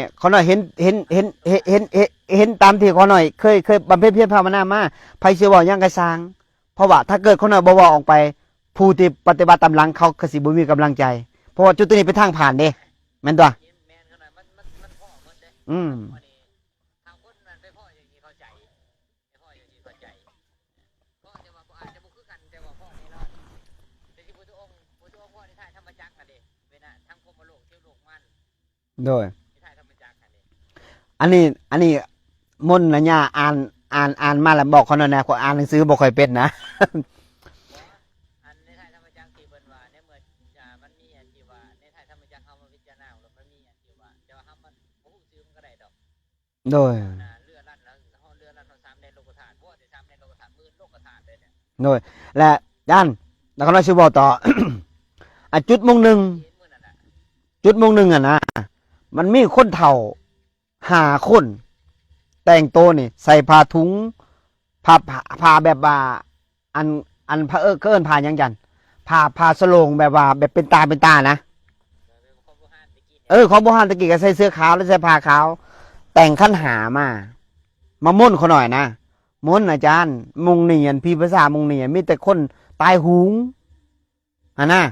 เห็นตามที่เขาหน่อยเคยบำเพ็ญเพียรภาวนามาไผสิเว้าหยังก็สร้างเพราะว่าถ้าเกิดเขาหน่อยบ่เว้าออกไปผู้ที่ปฏิบัติตามหลังเขาก็สิบ่มีกำลังใจเพราะว่าจุดตัวนี้เป็นทางผ่านเด้แม่นตัวแม่นขนาดมันพ่อหมดเด้วันนี้ทางคนนั้นไปพ่ออย่างนี้เข้าใจไปพ่ออย่างนี้เข้าใจพ่อจะว่าอาจจะบ่คือกันแต่ว่าพ่อแน่นอนแต่ที่พุทธองค์พ่อในท้ายธรรมจักรน่ะเด้เวลาทั้งพรหมโลกเทวโลกมันโดยในท้ายธรรมจักรน่ะเด้อันนี้มนต์นะย่าอ่านมาแล้วบอกเขาหน่อยนะเขาอ่านหนังสือบ่ค่อยเป็นนะ อันในท้ายธรรมจักรที่เพิ่นว่าในเมื่อมันมีอันที่ว่าในท้ายธรรมจักรเฮามาพิจารณาแล้วมันมีอันที่ว่าแต่ว่าเฮามันบ่ฮู้ชื่อมันก็ได้ดอกโดยเรือลั่นแล้วเรือลั่นเฮา3แดนโลกธาตุบ่ได้3แดนโลกธาตุมื้อโลกธาตุเลยเนี่ยโดยและย่านแล้วเขาหน่อยสิบอกต่อ จุดมงหนึ่งอ่ะนะมันมีคนเฒ่า5 คนแต่งโตวนี่ใส่ผ้าถุงผ้าแบบว่าอันผ้าเกินผ้ายังจันผ้าสโลงแบบว่าแบบเป็นตานะของโบราณตะกี้ก็ใส่เสื้อขาวแล้วใส่ผ้าขาวแต่งขันหามาม่นเขาหน่อยนะม่นอาจารย์มงเนียนพี่ภาษามงเนียนมีแต่คนตายหุงนะ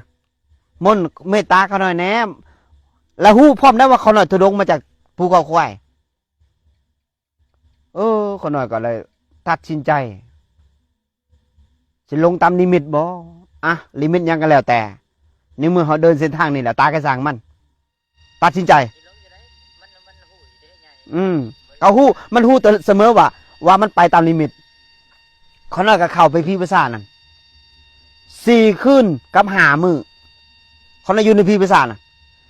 ม่นเมตตาเขาหน่อยแนมแล้วฮู้พร้อมได้ว่าเขาหน่อยทุดงมาจากภูเขาควาย คนน้อยก็เลยตัดสินใจสิลงตามลิมิตบ่อ่ะลิมิตหยังก็แล้วแต่ในเมื่อเขาเดินเส้นทางนี่แหละตากระสร้างมันตัดสินใจ สิลงอยู่ได้มันหู้อยู่ได้ไง เขาฮู้มันฮู้แต่เสมอว่ามันไปตามลิมิตเขาน้อยก็เข้าไปพี่ภาษานั่น4 คืนกับ5 มื้อเขาน้อยอยู่ในพี่ภาษาน่ะ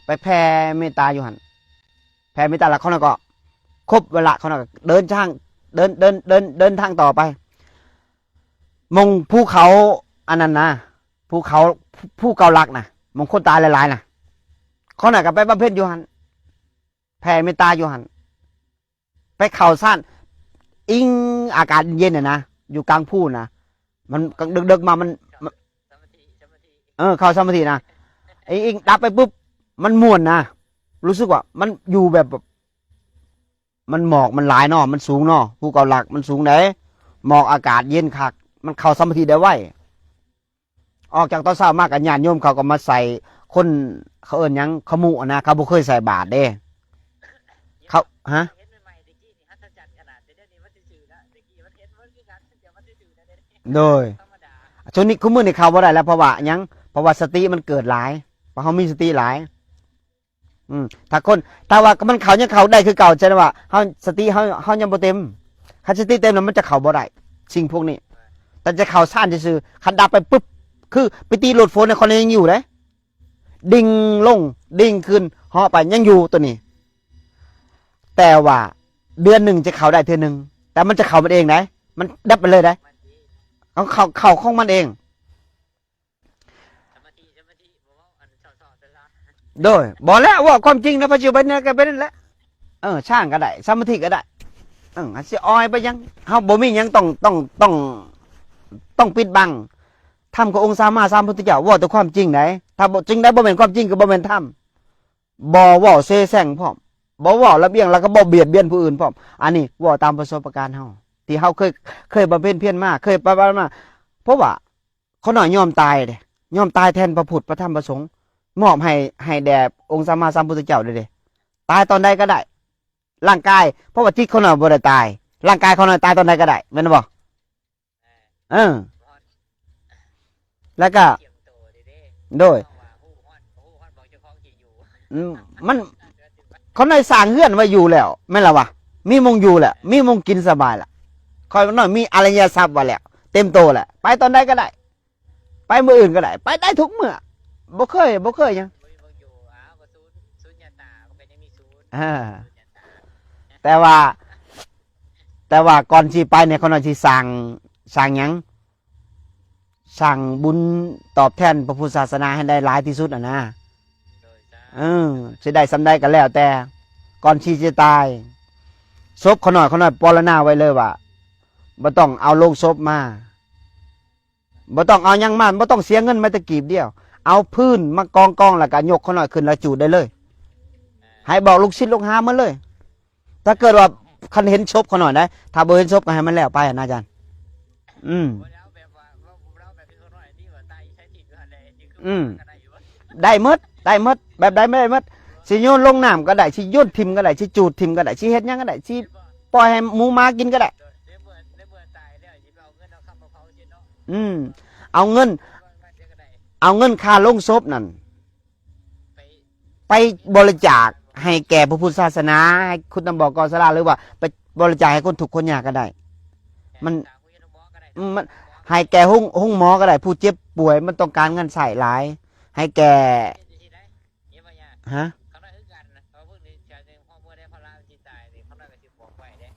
ไปแผ่เมตตาอยู่หั่นแผ่เมตตาแล้วเขาน้อยก็ครบเวลาเขาน้อยก็เดินทางต่อไปมงภูเขาอันนั้นนะภูเขาผู้เก่ารักนะมงคนตายหลายๆนะเขาน่ะก็ไปบำเพ็ญอยู่หันแผ่เมตตาอยู่หันไปเข่าซ่านอิงอากาศเย็นน่ะนะอยู่กลางพูนะมันดึกๆมามัน สมาธิ เข้าสมาธินะอิงดับไปปุ๊บมันม่วนนะรู้สึกว่ามันอยู่แบบมันหมอกมันหลายเนาะมันสูงเนาะภูเก่ารักมันสูงไหนหมอกอากาศเย็นคักมันเข้าสมาธิได้ไวออกจากตอนเช้ามากกับญาติโยมเขาก็มาใส่คนเขาเอิ้นหยังขมุนะเขาบ่เคยใส่บาตรเด้เขาฮะ เฮ็ดใหม่ๆตะกี้นี่ฮัศจรรย์ขนาดเดี๋ยวนี้มันซื่อๆแล้วตะกี้มันเฮ็ดมันคือกันเดี๋ยวมันซื่อๆแล้วเด้ โดย ธรรมดา ช่วงนี้คุมื้อนี่เข้าบ่ได้แล้วเพราะว่าหยังเพราะว่าสติมันเกิดหลายเพราะเขามีสติหลายถ้าว่ามันเข้ายังเข้าได้คือเก่าใช่ไหมว่าเฮาสติเฮายังบ่เต็มคันสติเต็มแล้วมันจะเข้าบ่ได้สิ่งพวกนี้แต่จะเข้าซ่านซื่อๆคันดับไปปุ๊บคือไปตีโหลดโฟนในคนยังอยู่เลยดิ่งลงดิ่งขึ้นเหาะไปยังอยู่ตัวนี้ แต่ว่าเดือนหนึ่งจะเข้าได้เทื่อนึงแต่มันจะเข้ามันเองได้มันดับไปเลยได้ มันดี เข้าของมันเอง สมาธิบ่ว่าอันสอดๆซะละ โดยบอกแล้วว่าความจริงนะปัจจุบันเนี่ยก็เป็นนั่นแหละช่างก็ได้สมาธิก็ได้อาจสิออยไปยังเฮาบ่มีหยังต้องปิดบังธรรมขององค์สามมาสามพุทธเจ้าว่าแต่ความจริงไหนถ้าบ่จริงได้บ่แม่นความจริงก็บ่แม่นธรรมบ่เว้าเซ่แซงพร้อมบ่เว้าระเบียงแล้วก็บ่เบียดเบียนผู้อื่นพร้อมอันนี้เว้าตามประสบการณ์เฮาที่เฮาเคยบำเพ็ญเพียรมาเคยปฏิบัติมาเพราะว่าเขาน้อยยอมตายเด้ยอมตายแทนพระพุทธพระธรรมพระสงฆ์มอบให้แด่องค์สามมาสามพุทธเจ้าเด้ตายตอนใดก็ได้ร่างกายเพราะว่าจิตเขาน้อยบ่ได้ตายร่างกายเขาน้อยตายตอนใดก็ได้แม่นบ่แล้วก็ เตรียมตัวเด้ โดย ว่าฮู้ฮอดบอกเจ้าของที่อยู่ มันเขาในสร้างเฮือนไว้อยู่แล้วแม่นล่ะวะมีมงอยู่แหละมีมงกินสบายล่ะคอยน้อยมีอารยทรัพย์ว่าแล้วเต็มโตแหละไปตอนใดก็ได้ ไปมื้ออื่นก็ได้ ไปได้ทุกมื้อบ่เคยยัง บ่อยู่บ่ศูนย์ญาตามันก็ยังมีศูนย์ แต่ว่าก่อนสิไปเนี่ยเขาน่อยสิสร้างหยังสร้างบุญตอบแทนพระพุทธศาสนาให้ได้หลายที่สุดนะ โดยจ้า สิได้สำได้กันแล้วแต่ก่อนที่จะตายศพเขาหน่อยปรณาไว้เลยว่าบ่ต้องเอาโลงศพมาบ่ต้องเอาหยังมาบ่ต้องเสียเงินแม้แต่กีบเดียวเอาพื้นมากองแล้วก็ยกเขาหน่อยขึ้นแล้วจูดได้เลยให้บอกลูกศิษย์ลูกหามาเลย ถ้าเกิดว่าคันเห็นศพเขาหน่อยนะถ้าบ่เห็นศพก็ให้มันแล้วไปนะอาจารย์แล้วแบบว่าเราแบบเป็นคนน้อยที่ว่าตายใช้จิตอยู่หั่นแหละนี่คือก็ได้อยู่ ได้หมดแบบใดไม่ได้หมดสิโยนลงน้ำก็ได้สิโยนทิมก็ได้สิจูดทิมก็ได้สิเฮ็ดหยังก็ได้สิปล่อยให้หมูหมากินก็ได้ เดี๋ยวเมื่อตายแล้วสิเอาเงินเอาคำเอาเขาสิเนาะ เอาเงิน มันจะก็ได้ เอาเงินค่าลงศพนั่น ไป ไปบริจาคให้แก่พระพุทธศาสนาให้คุณนำบอกกศลาหรือว่าไปบริจาคให้คนทุกข์คนยากก็ได้ มันให้แก่ห้องหมอก็ได้ ผู้เจ็บป่วยมันต้องการเงินใส่หลาย ให้แก่ฮะ เขาได้คือกันนะเขาเพิ่งนี่จะในห้องเมื่อได้พลาจิตตายนี่เขาได้ก็สิบอกไว้เด้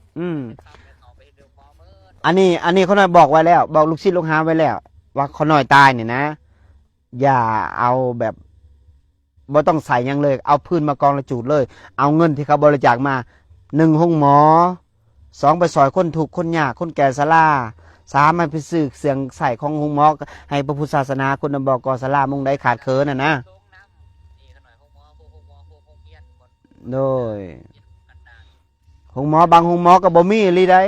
เขาไปดูหมอเมื่อ อันนี้เขาหน่อยบอกไว้แล้ว บอกลูกศิษย์ลูกหาไว้แล้ว ว่าเขาหน่อยตายเนี่ยนะ อย่าเอาแบบบ่ต้องใส่ยังเลย เอาพื้นมากองและจูดเลย เอาเงินที่เขาบริจาคมา1ห้องหมอ2ไปซอยคนถูกข์คนยากคนแก่ชรา3ให้ไปซื้อเสียงใส่ของห้องหมอให้พระพุทธศาสนาคุณนำบอกกศลามุ่งใดขาดเคินนะโดยห้องหมอบางห้องหมอก็บ่มีอีหลีได้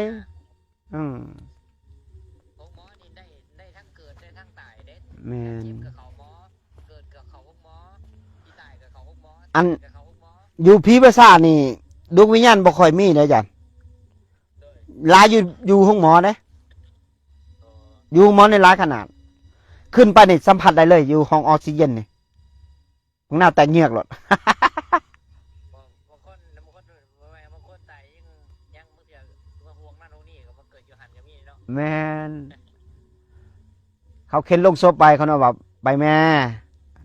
ห้องหมอนี่ได้ทั้งเกิดได้ทั้งตายเด้ แม่น เจ็บกับเขาหมอเกิดกับเขาหมอที่ตายกับเขาหมอ อัน กับเขาหมอ อยู่ผีภาษาทนี่ดวงวิญญาณบ่ค่อยมีนะจ๊ะ หลายอยู่ห้องหมอเด้ โอ้ อยู่หมอในหลายขนาด ขึ้นไปนี่สัมผัสได้เลย อยู่ห้องออกซิเจนนี่ข้างหน้าแต่เหงือกหลด บางคนบางคนตายยังบางทีมาห่วงนั่นห่วงนี่ก็มาเกิดอยู่หันก็มีเนาะ แม่นเขาเข็นลงศพไปเขาเนาะว่าไปแม่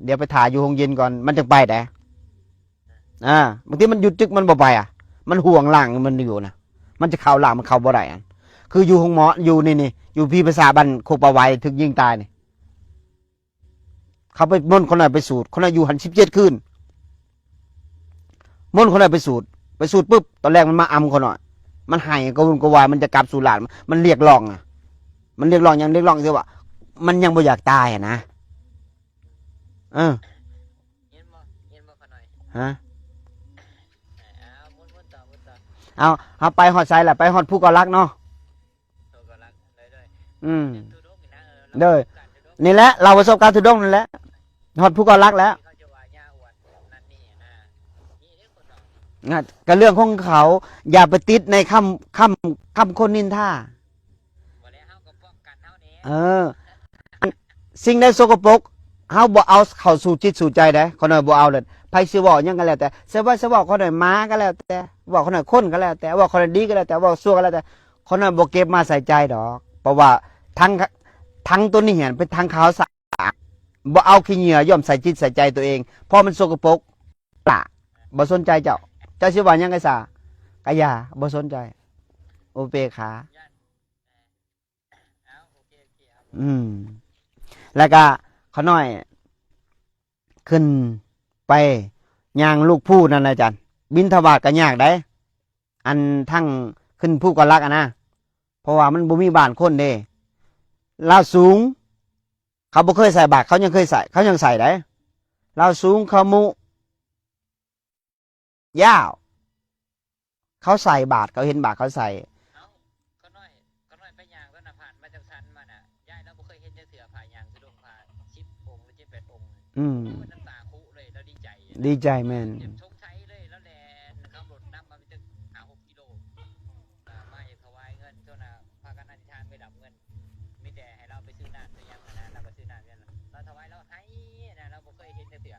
เดี๋ยวไปถ่ายอยู่ห้องเย็นก่อนมันจะไปแต่บางทีมันหยุดจึกมันบ่ไปมันห่วงหลังมันอยู่นะมันจะเข้าหลังมันเข้าบ่ได้คืออยู่ห้องหมออยู่นี่อยู่พี่ภาษาบันโคกปะไวถึงยิงตายนี่เขาไปม่นคนไหนไปสูตรคนไหนอยู่หัน17 คืนม่นคนไหนไปสูตรปุ๊บตอนแรกมันมาอำคนหน่อยมันหายกระวนกระวายมันจะกลับสู่หลานมันเรียกร้องมันเรียกร้องยังเรียกร้องคือว่า มันยังบ่อยากตายนะเห็นบ่ขน่อย ฮะ มุนต่อเอาไปฮอดไซแหละไปฮอดผู้ก่อรักเนาะ ตัวก็รักเลย ทุดงนี่นะ เด้อ นี่แหละเราประสบการณ์ทุดงนั่นแหละฮอดผู้ก่อรักแล้ว เขาจะว่าย่าอวดนั่นนี่นะนี่เด้คนเนาะ ก็เรื่องของเขา อย่าไปติดในคำคนนินท่า บ่แล้วเฮาก็ป้องกันเฮานี่ สิ่งใดสกปรกเฮาบ่เอาเข้าสู่จิตสู่ใจได้คนน่อยบ่เอาเลยไผสิเว้าหยังก็แล้วแต่สิว่าคนน่อยม้าก็แล้วแต่เว้าคนน่อยคนก็แล้วแต่เว้าคนน่อยดีก็แล้วแต่เว้าชั่วก็แล้วแต่คนน่อยบ่เก็บมาใส่ใจดอกเพราะว่าทั้งตัวนี้เห็นเป็นทางขาวสะอาดบ่เอาขี้เหงื่อย่อมใส่จิตใส่ใจตัวเองเพราะมันสกปรกล่ะบ่สนใจเจ้าสิว่าหยังไงซะก็อย่าบ่สนใจโอเปขา เอาโอเคเอา แล้วก็เขาน้อยขึ้นไปย่างลูกผู้นั่นนะอาจารย์บินทบาทก็ยากได้อันทั้งขึ้นผู้ก็รักนะเพราะว่ามันบ่มีบ้านคนเด้ลาวสูง เขาบ่เคยใส่บาตรเขายังเคยใส่เขายังใส่ได้ลาวสูงเขามุยาวเขาใส่บาตรเขาเห็นบาตรเขาใส่ เอาก็น้อยไปย่างก็น่ะผ่านมาจากสันมาน่ะยายเราบ่เคยเห็นจักเทื่อผ่าย่างคือดงผ่า10 องค์หรือ7 8 องค์มันน้ำตาคุเลยแล้วดีใจ ดีใจแม่น เจ็บชกใช้เลยแล้วแลขับรถนำมาเป็น5-6 กิโลมาอยากถวายเงินเท่าน่ะพากันอธิษฐานไปดับเงินมีแต่ให้เราไปซื้อน้ำซื้อหยังนะเราก็ซื้อน้ำเนี่ยเราถวายเราให้นะเราบ่เคยเห็นจักเทื่อ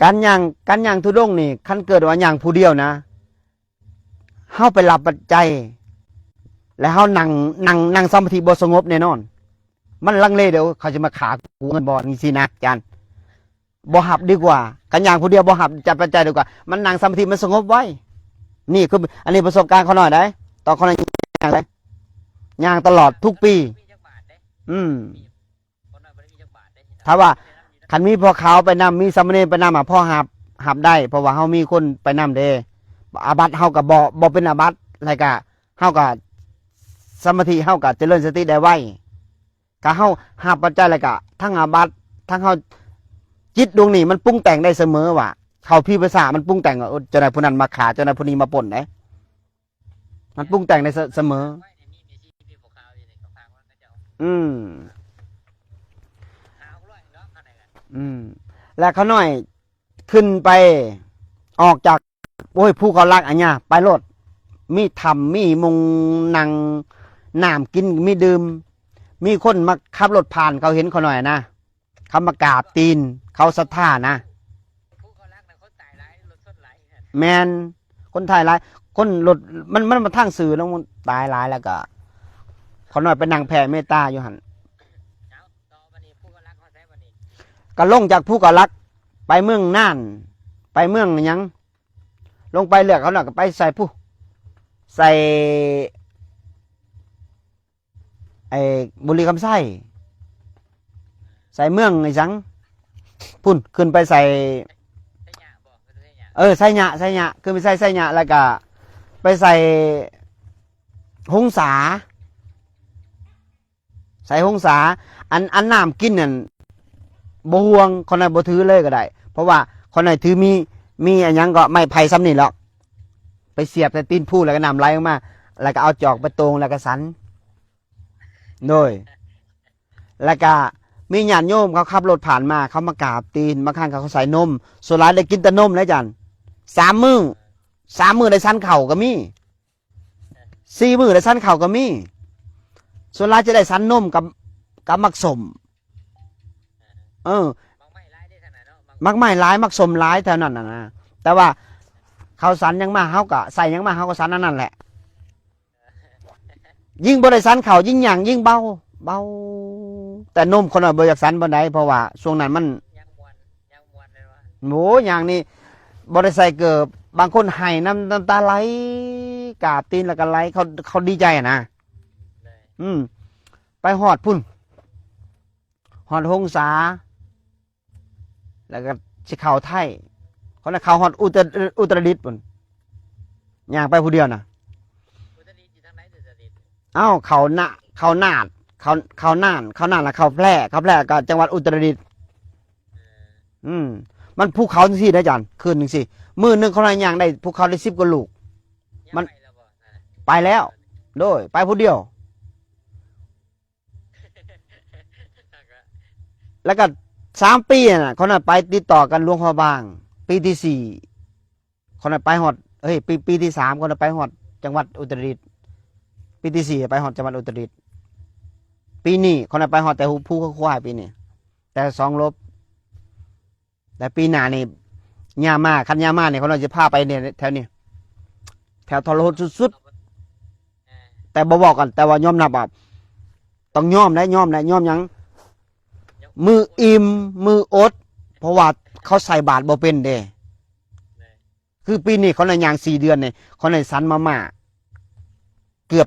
การย่างทุดงนี่คันเกิดว่าย่างผู้เดียวนะเฮาไปรับปัจจัยแล้วเฮานั่งสมาธิบ่สงบแน่นอน มันลังเลเดี๋ยวเขาจะมาขากูเงินบ่นี่สินะอาจารย์บ่หับดีกว่าการย่างผู้เดียวบ่หับจัดปัจจัยดีกว่ามันนั่งสมาธิมันสงบไว้นี่คืออันนี้ประสบการณ์เขาหน่อยได้ตอนเขาย่างได้ย่างตลอดทุกปี มีจักบาทเด้ คนน้อยบ่ได้มีจักบาทเด้ ถ้าว่า คันมีพ่อขาวไปนำมีสามเณรไปนำพ่อหับได้เพราะว่าเฮามีคนไปนำเด้อาบัติเฮาก็บ่เป็นอาบัติอะไรก็เฮาก็สมาธิเฮาก็เจริญสติได้ไวก็เฮาหับปัจจัยอะไรก็ทั้งอาบัติทั้งเฮาจิตดวงนี้มันปรุงแต่งได้เสมอว่ะเขาพี่ภาษามันปรุงแต่งว่าเจ้านายผู้นั้นมาขาเจ้านายผู้นี้มาป่นได้มันปรุงแต่งได้เสมอ ไว้นี่มีชีมีพวกเขาอยู่นี่เขาฟังว่าเขาจะเอา หาร้อยเนาะข้างในกัน แล้วเขาหน่อยขึ้นไปออกจากโอ้ยผู้เขารักอันเนี้ยไปรถมีทำมีมุงนังน้ำกินมีดื่มมีคนมาขับรถผ่านเขาเห็นเขาหน่อยนะเขามากราบตีนเขาศรัทธานะ ผู้เขารักนะคนตายหลายรถชนหลายเนี่ย แมนคนไทยหลายคนรถมันมาทางสื่อแล้วมันตายหลายแล้วก็เขาหน่อยไปนั่งแผ่เมตตาอยู่หัน เอาต่อวันนี้ผู้เขารักเขาใช้วันนี้ ก็ลงจากผู้ก่อรักไปเมืองน่าน ไปเมืองหยังลงไปเลือกเขาหน่อยก็ไปใส่ผู้ใส่ไอ้บุรีคำไส้ใส่เมืองไอ้สังพุ่นขึ้นไปใส่ ใช่หยาบอกคือใช่หยา ใส่หยะขึ้นไปใส่หยะแล้วก็ไปใส่หงสาใส่หงสาอันน้ำกินนั่นบ่ห่วงคนไหนบ่ถือเลยก็ได้เพราะว่าคนไหนถือมีอันยังก็ไม่ไผ่ซ้ำนี่หรอกไปเสียบใส่ตีนผู้แล้วก็นำไหลออกมาแล้วก็เอาจอกไปตรงแล้วก็สันโดยแล้วก็มีญาติโยมเขาขับรถผ่านมาเขามากราบตีนมาข้างเขาใส่นมส่วนหลายได้กินแต่นมนะจัน3 มื้อได้สันเข่าก็มี 4 มื้อได้สันข้าวก็มีส่วนหลายจะได้สันนมกับมักสมเออ มักไม่ร้ายได้ขนาดเนาะ มักไม้หลายมักสมหลายแถวนั้นน่ะนะแต่ว่าข้าวสันยังมาเฮาก็ใส่ยังมาเฮาก็สันอันนั้นแหละ ยิ่งบ่ได้สันข้าวยิ่งหยังยิ่งเบาแต่นมคนน่ะบ่อยากสันบ่ได้เพราะว่าช่วงนั้นมัน ยังมวนเลยว่า โหอย่างนี้บ่ได้ใส่เกิบบางคนให้น้ำตาไหลกราบตีนแล้วก็ไหลเขาดีใจอะนะ เลย ไปฮอดพุ่นฮอดหงสาแล้วก็สิเข้าไทยเขาน่ะเข้าฮอดอุตรดิตถ์พุ่นย่างไปผู้เดียวน่ะ อุตรดิตถ์อยู่ทางไหนอุตรดิตถ์ เอ้าเขาน่านเขาน่านแล้วเขาแพร่ก็จังหวัดอุตรดิตถ์ เออ มันภูเขาจังซี่ได้จันคืนจังซี่มื้อหนึงเขาได้ย่างได้ภูเขาได้10 กว่าลูก มัน ยังไปแล้วบ่นั่นน่ะ ไปแล้วโดยไปผู้เดียว แล้วก็3 ปีน่ะเขาน่ะไปติดต่อกันหลวงพ่อบาง ปีที่4เขาน่ะไปฮอดปีที่3เขาน่ะไปฮอดจังหวัดอุตรดิตถ์ปีที่4ไปฮอดจังหวัดอุตรดิตถ์ปีนี้เขาน่ะไปฮอดแต่ภูเขาควายปีนี้แต่2 ลบแต่ปีหน้านี่ย่ามาคันย่ามาเนี่ยเขาน่าจะพาไปเนี่ยแถวนี้แถวทรหดสุด เออ ๆแต่บ่บอกกันแต่ว่ายอมรับว่าต้องยอมหยัง มืออิ่มมืออด เพราะว่าเขาใส่บาตรบ่เป็นเด้ เลย คือปีนี้เขาในยาง4 เดือนเนี่ยเขาในสันมาม่าเกื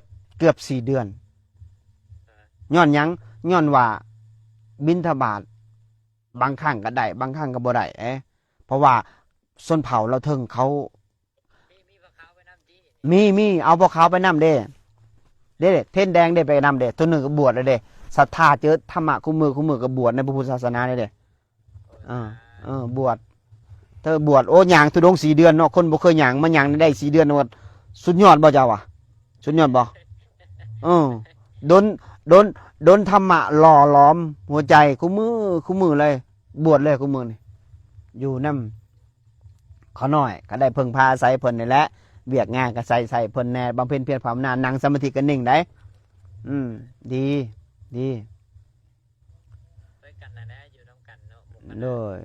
อบ4 เดือนย้อนหยังย้อนว่าบิณฑบาตบางครั้งก็ได้บางครั้งก็บ่ได้เพราะว่าส้นเผาเราเทิงเขา มีปลาขาวไปน้ำจี มีเอาพวกเขาไปนำเด้เท่นแดงเด้ไปนำเด้ตัวหนึ่งก็บวชเลยเด้ศรัทธาเจอธรรมะคู่มือก็บวชในพระพุทธศาสนาเลยเด้ บวชเธอบวชโอ้หยางทุดง4 เดือนเนาะคนบ่เคยหยางมันหยางได้4 เดือนว่าสุดยอดบ่เจ้าวะสุดยอดบ่โดนธรรมะหล่อหลอมหัวใจคู่มือเลยบวชเลยคู่มือนี่อยู่นำเขาน้อยก็ได้เพิ่งพาอาศัยเพิ่นนี่แหละเวียกงานก็ใส่เพิ่นแน่บำเพ็ญเพียรภาวนานั่งสมาธิก็นิ่งได้ดี ด้วยกันนะอยู่น้ำกันเนาะหมู่กัน โดย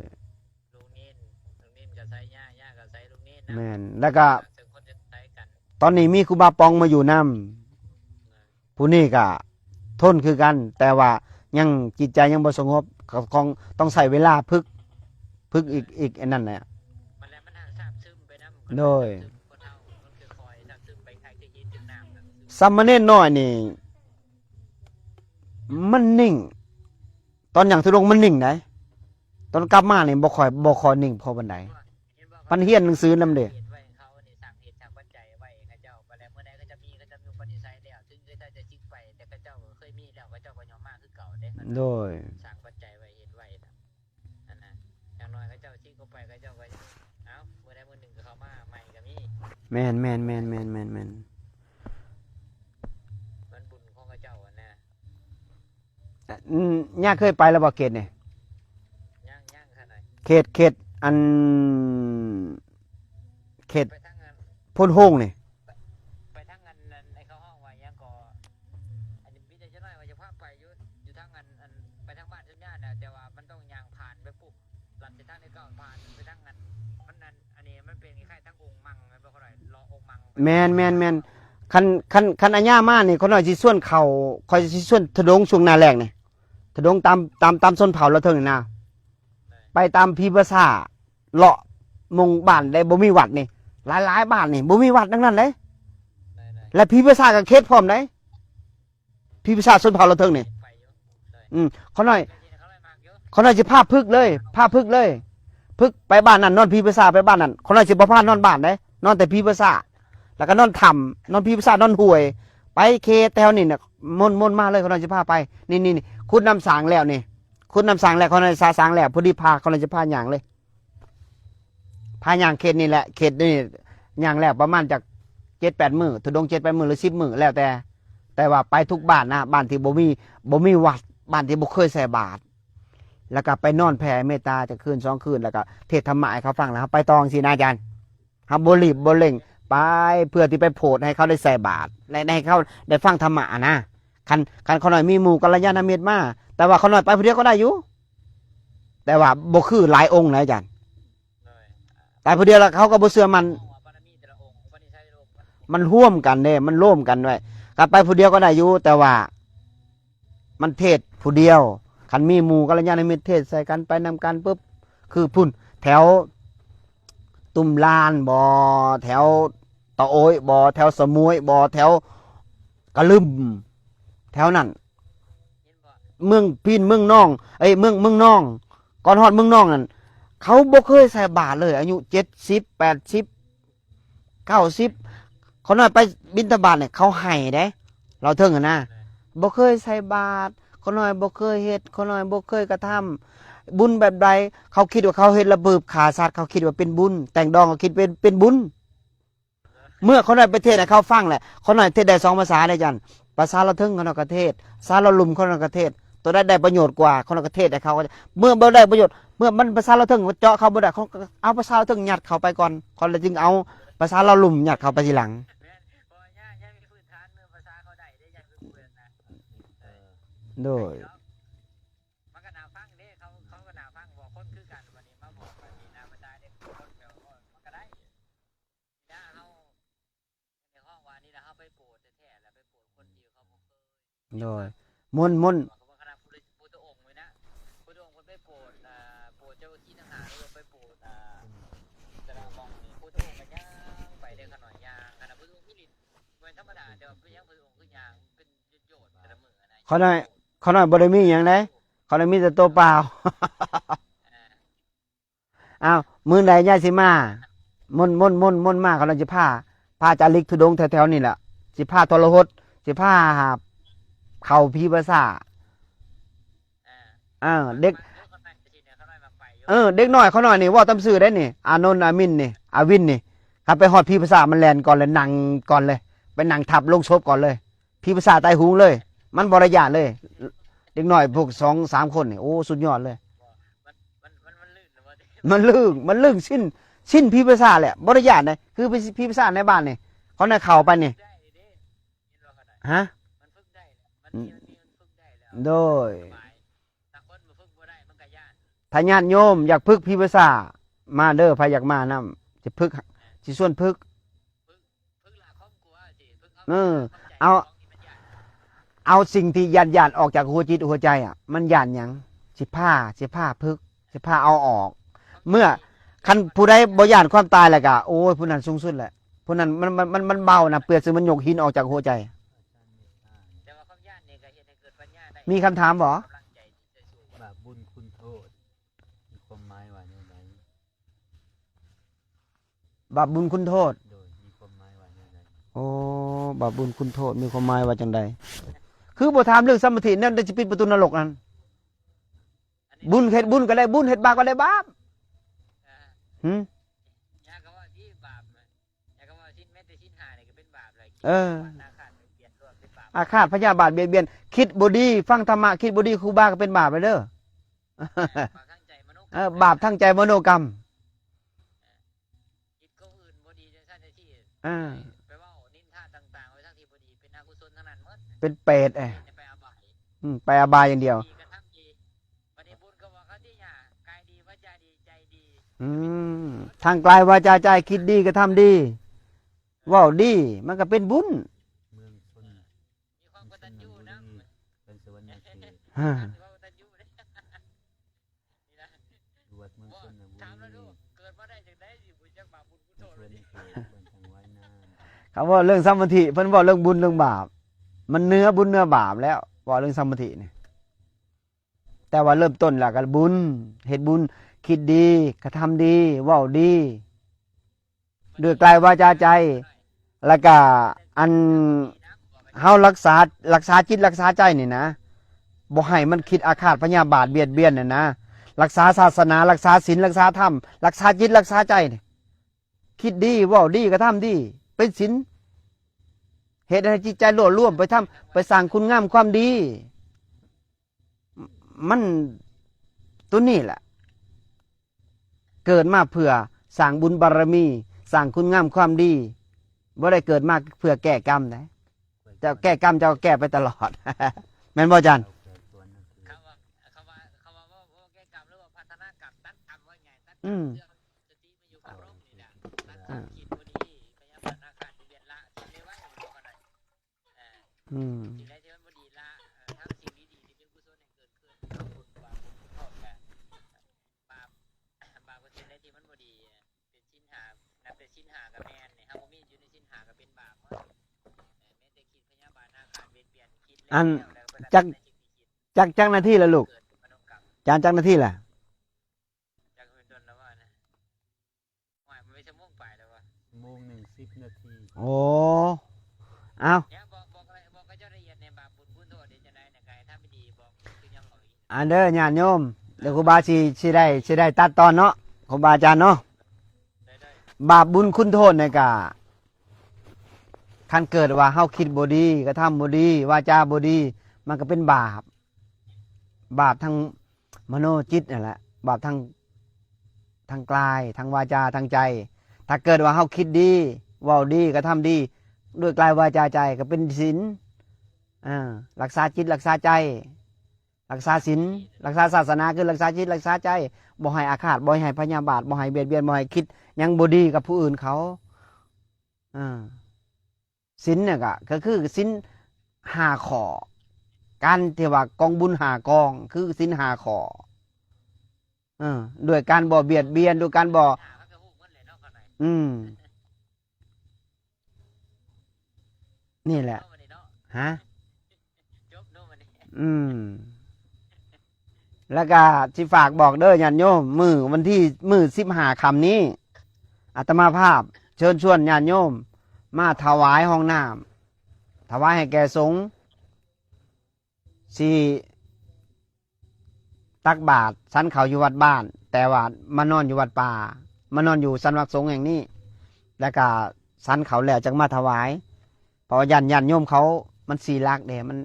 ลุงนินก็ใส่ย่าก็ใส่ลุงนินนะ แม่นแล้วก็ ซึ่งคนจะใส่กัน ตอนนี้มีครูบาปองมาอยู่นำผู้นี้ก็ทนคือกัน แต่ว่ายังจิตใจยังบ่สงบก็คงต้องใส่เวลาพึกอีกอันนั้นแหละ มันแล้วมันทางซาบซึมไปน้ำ โดย คนเฮามันคือคอยซาบซึมไปใครจะยินถึงน้ำนะ ซัมมาเนตน้อยนี่มันนิ่ง ตอนอย่างทุรงมันนิ่งได้ตอนกลับมานี่บ่ค่อยนิ่งพอปานใดปันเฮียนหนังสือนำเด้ เหตุไว้เขานี่สั่งเหตุสั่งปัจจัยไว้เขาเจ้าไปแล้วเมื่อใดก็จะมีปฏิสัยแล้วถึงเขาเจ้าจะจิกไปแต่เขาเจ้าเคยมีแล้วเขาเจ้าก็ยอมมากคือเก่าเด้ โดย สั่งปัจจัยไว้เหตุไว้นะอันนั้นอย่างน้อยเขาเจ้าจิกเข้าไปเขาเจ้าก็เอ้าเมื่อใดเมื่อหนึ่งก็เขามาใหม่ก็มี แม่น มันบุญของเขาเจ้าอ่ะนะ ย่าเคยไปแล้วบ่เขตนี่ ย่างขนาด เขตอันเขต ไปทั้งงาน พ้นโฮงนี่ ไปทั้งงานไอ้เขาห้องไว้ยังก็อันนี้พี่จะน้อยว่าจะพาไปอยู่ทั้งงานไปทั้งบ้านทั้งญาตินะแต่ว่ามันต้องย่างผ่านไปปุ๊บหลังจากทั้งนี้ก็ผ่านไปทั้งงานมันนั่นอันนี้มันเป็นคล้ายๆทั้งองค์มังมันเป็นเท่าไหร่รอองค์มัง แม่นคันอาญามานี่เขาน้อยสิส่วนเขาคอยสิส่วนถดงช่วงหน้าแรกนี่ถดงตามส้นเผาแล้วเทิงนี่นะไปตามพีภาษาเลาะมงบ้านได้บ่มีวัดนี่หลายบ้านนี่บ่มีวัดทั้งนั้นเลยและพีภาษากับเขตพร้อมได้พีภาษาส้นเผาแล้วเทิงนี่ ไปอยู่ เขาน้อย เขาเลยมากเยอะ เขาน่าจะพาพึกเลยพึกไปบ้านนั้นนอนพีภาษาไปบ้านนั้นเขาน่าจะบ่พานอนบ้านได้นอนแต่พีภาษาแล้วก็นอนถ้ำนอนพีภาษานอนห่วย ไปเคแถวนี่น่ะมนมาเลยเขาน่าจะพาไปนี่คุณนำสางแล้วนี่คุณนำสางแล้วเขาน่าจะสางแล้วพอดีพาเขาน่าจะพาย่างเลยพาย่างเขตนี่แหละเขตนี่ย่างแล้วประมาณจาก7-8 มื้อทุดง7-8 มื้อหรือ10 มื้อแล้วแต่ว่าไปทุกบ้านนะบ้านที่บ่มีวัดบ้านที่บ่เคยใส่บาตรแล้วก็ไปนอนแผ่เมตตาจะคืน2 คืนแล้วก็เทศธรรมะให้เขาฟังแล้วครับไปตองสินะอาจารย์ครับบ่รีบบ่เร่ง ไปเพื่อที่ไปโพดให้เขาได้ใส่บาตรและให้เขาได้ฟังธรรมะนะคันเขาหน่อยมีหมู่กัลยาณมิตรมาแต่ว่าเขาหน่อยไปผู้เดียวก็ได้อยู่แต่ว่าบ่คือหลายองค์นะอาจารย์ เลย แต่ผู้เดียวแล้วเขาก็บ่เชื่อมัน ว่าบารมีแต่ละองค์บ่ได้ใช้โลก มันร่วมกันเด้มันร่วมกันด้วยกลับไปผู้เดียวก็ได้อยู่แต่ว่ามันเทศผู้เดียวคันมีหมู่กัลยาณมิตรเทศใส่กันไปนำกันปุ๊บคือพุ่นแถวตุ่มลานบ่แถวตะโอยบ่แถวสมุยบ่แถวกะลึมแถวนั้น เห็นบ่ เมืองพีนเมืองน้องเมืองน้องก่อนฮอดเมืองน้องนั่นเขาบ่เคยใส่บาตรเลยอายุ70 80 90เขาน้อยไปบิณฑบาตเนี่ยเขาให้เด้เราเทิงกันนะบ่เคยใส่บาตรเขาน้อยบ่เคยเฮ็ดเขาน้อยบ่เคยกระทำบุญแบบใดเขาคิดว่าเขาเฮ็ดระเบิดขาสัตว์เขาคิดว่าเป็นบุญแต่งดองเขาคิดเป็นบุญเมื่อเขาน้อยไปเทศน์ให้เขาฟังแหละเขาน้อยเทศน์ได้2ภาษาได้จันภาษาเราเทิงเขาน้อยก็เทศน์ภาษาเราลุมเขาน้อยก็เทศน์ตัวได้ประโยชน์กว่าเขาน้อยก็เทศน์ให้เขาเมื่อบ่ได้ประโยชน์เมื่อมันภาษาเราเทิงเจาะเขาบ่ได้เขาเอาภาษาเราเทิงยัดเข้าไปก่อนเขาเลยจึงเอาภาษาเราลุมยัดเข้าไปทีหลัง แม่นบ่ย่ามีพื้นฐานเรื่องภาษาเขาได้ได้ย่าคือเพื่อนนะ โดย มันก็น่าฟังเด้เขาก็น่าฟังบอกคนคือกันวันนี้มาบอกวันนี้นะบรรดาเด็กคนแบบมันก็ได้นะเฮาในห้องวานี้นะเฮาไปโปรดแท้ๆแล้วไปโปรดคนเดียวเขาบ่เคย โดยมุ่น เขาบอกคณะพุทธองค์ไว้นะพุทธองค์คนไปโปรดโปรดเจ้าที่ทหารหรือไปโปรดแต่ละมองนี่พุทธองค์ก็ย่างไปเด้อขน่อยย่างขณะพุทธองค์มิลินเหมือนธรรมดาแต่ว่าเป็นย่างพุทธองค์คือย่างเป็นโยดแต่ละมือนะ เขาน้อยบ่ได้มีหยังไดเขาได้มีแต่ตัวเปล่า อ้าวมื้อใดย่าสิมาม่นมาเขาจะพาจาริกทุดงค์แถวๆนี่แหละสิพาทรหดสิพาหาเข้าพีภาษาเด็กเด็กน้อยเขาน้อยนี่เว้าตามซื่อได้นี่อานนท์อามินนี่อาวินนี่ครับไปฮอดพีภาษามันแล่นก่อนเลยนั่งก่อนเลยไปนั่งทับลงศพก่อนเลยพีภาษาตายหูเลยมันบ่ระยะเลย เด็กน้อยพวก2-3คนนี่โอ้สุดยอดเลย มันลื่นสิ้นพีภาษาแหละบ่ระยะเลยคือพีภาษาในบ้านนี่เขาน่ะเข้าไปนี่ฮะโดยถ้าญาติโยมอยากพึกพิภาษามาเด้อใครอยากมานํสิพึกสิส่วนพึกเอาสิ่งที่ย่านออกจากหัวจิตหัวใจมันย่านหยังสิพาพึกสิพาเอาออก เมื่อคันผู้ใดบ่ย่านความตายแล้วก็โอ้ยผู้นั้นสูงสุดแหละผู้นั้นมันเบานะเปรียบเสมือนยกหินออกจากหัวใจมีคำถามบ่ บาปบุญคุณโทษมีความหมายว่าอย่างไร บาปบุญคุณโทษ โดยมีความหมายว่าอย่างไร โอ้บาปบุญคุณโทษมีความหมายว่าจังใดคือบ่ถามเรื่องสมาธินั่นจะปิดประตูนรกนั่นบุญเฮ็ดบุญก็ได้บุญเฮ็ดบาปก็ได้บาปหึอาฆาตพยาบาทเบียดเบียนคิดบ่ดีฟังธรรมะคิดบ่ดีครูบาก็เป็นบาปไปเด้อบาปทั้งใจมโนกรรมคิดก็อื่นบ่ดีจังซั่นที่ไปเว้านินทาต่างๆไว้ทั้งที่บ่ดีเป็นอกุศลทั้งนั้นหมดเป็นเปรตไปอบายไปอบายอย่างเดียวทางกายวาจาใจคิดดีก็ทำดีเว้าดีมันก็เป็นบุญเมืองชนมีความกตัญญูนำเป็นสวรรค์เขตวัดเมืองชนนะถามแล้วดูเกิดมาได้จังได๋สิบ่จักบาปบุญกุศลเลยเขาว่าเรื่องสมาธิเพิ่นว่าเรื่องบุญเรื่องบาปมันเนื้อบุญเนื้อบาปแล้วว่าเรื่องสมาธินี่แต่ว่าเริ่มต้นแล้วก็บุญเฮ็ดบุญคิดดีกระทำดีเว้าดีด้วยกายวาจาใจแล้วก็อันเฮารักษาจิตรักษาใจนี่นะบ่ให้มันคิดอาฆาตพยาบาทเบียดเบียนน่ะนะรักษาศาสนารักษาศีลรักษาธรรมรักษาจิตรักษาใจนี่คิดดีเว้าดีกระทำดีเป็นศีลเฮ็ดให้จิตใจโลดร่วมไปทำไปสร้างคุณงามความดีมันตัวนี้แหละเกิดมาเพื่อสร้างบุญบารมีสร้างคุณงามความดี บ่ได้เกิดมาเพื่อแก้กรรมนะเจ้าแก้กรรมเจ้าแก้ไปตลอด แม่นบ่อาจารย์ เราแก่ตัวนั่นคือ คำว่าว่าแก้กรรมหรือว่าพัฒนากรรมตัดกรรมว่าไงตัดกร อื รม ม เรื่องสติมาอยู่กับร่มนี่แหละตัดกรรมคิดบ่ดีพยายามพัฒนาการเวียนละสิ่งเลวร้ายบ่กันได้อืม สิ่งใดที่มันบ่ดีละทั้งสิ่งดีๆที่เป็นกุศลให้เกิดขึ้นทั้งบุญบาปบุญโทษกันบาปบาปก็สิ่งใดที่มันบ่ดีเป็นชิ้นหานับเป็นชิ้นหากับแม่นเนี่ยเฮาบ่มีอยู่ในชิ้นหาก็เป็นบาปแม้แต่คิดพยาบาทอาฆาตเวรเปลี่ยนคิดแล้วจักหน้าที่ละลูก เกิดมโนกรรม อาจารย์จักหน้าที่ล่ะ จักเป็นดนแล้วว่านะหมายมันไม่ชั่วโมงไปแล้วว่า โมงหนึ่ง10 นาที โอ้เอา เนี่ยบอกอะไรบอกก็จะละเอียดในบาปบุญคุณโทษเดี๋ยวจะได้ในกายถ้าไม่ดีบอกคือยังบอกอีก อันเด้อญาติโยมเดี๋ยวครูบาสิได้ตัดตอนเนาะครูบาอาจารย์เนาะ ได้ บาปบุญคุณโทษเนี่ยกะคันเกิดว่าเฮาคิดบ่ดีกระทำบ่ดีวาจาบ่ดีมันก็เป็นบาปทั้งมโนจิตนั่นแหละบาปทั้งกายทั้งวาจาทั้งใจ ถ้าเกิดว่าเฮาคิดดีเว้าดีกระทำดีด้วยกายวาจาใจก็เป็นศีลรักษาจิตรักษาใจ รักษาศีลรักษาศาสนาคือรักษาจิตรักษาใจบ่ให้อาฆาตบ่ให้พยาบาทบ่ให้เบียดเบียนบ่ให้คิดหยังบ่ดีกับผู้อื่นเขาศีลเนี่ยก็คือศีล5ข้อการที่ว่ากองบุญ5กองคือศีล5ข้อด้วยการบ่เบียดเบียนด้วยการบ่ เขาก็ฮู้หมดเลยเนาะข้างใน นี่แหละ เนาะวันนี้เนาะ ฮะ จบเนาะวันนี้ แล้วก็ที่ฝากบอกเด้อญาติโยมวันที่15ค่ำนี้อาตมาภาพเชิญชวนญาติโยมมาถวายห้องน้ำถวายให้แก่สงฆ์ที่ตักบาตรสันเขาอยู่วัดบ้าน แต่ว่ามานอนอยู่วัดป่ามานอนอยู่สันวักสงฆ์แห่งนี้ แล้วก็สันเขาแล้วจังมาถวายเพราะว่าญาติโยมเขามันสีลักเด้มัน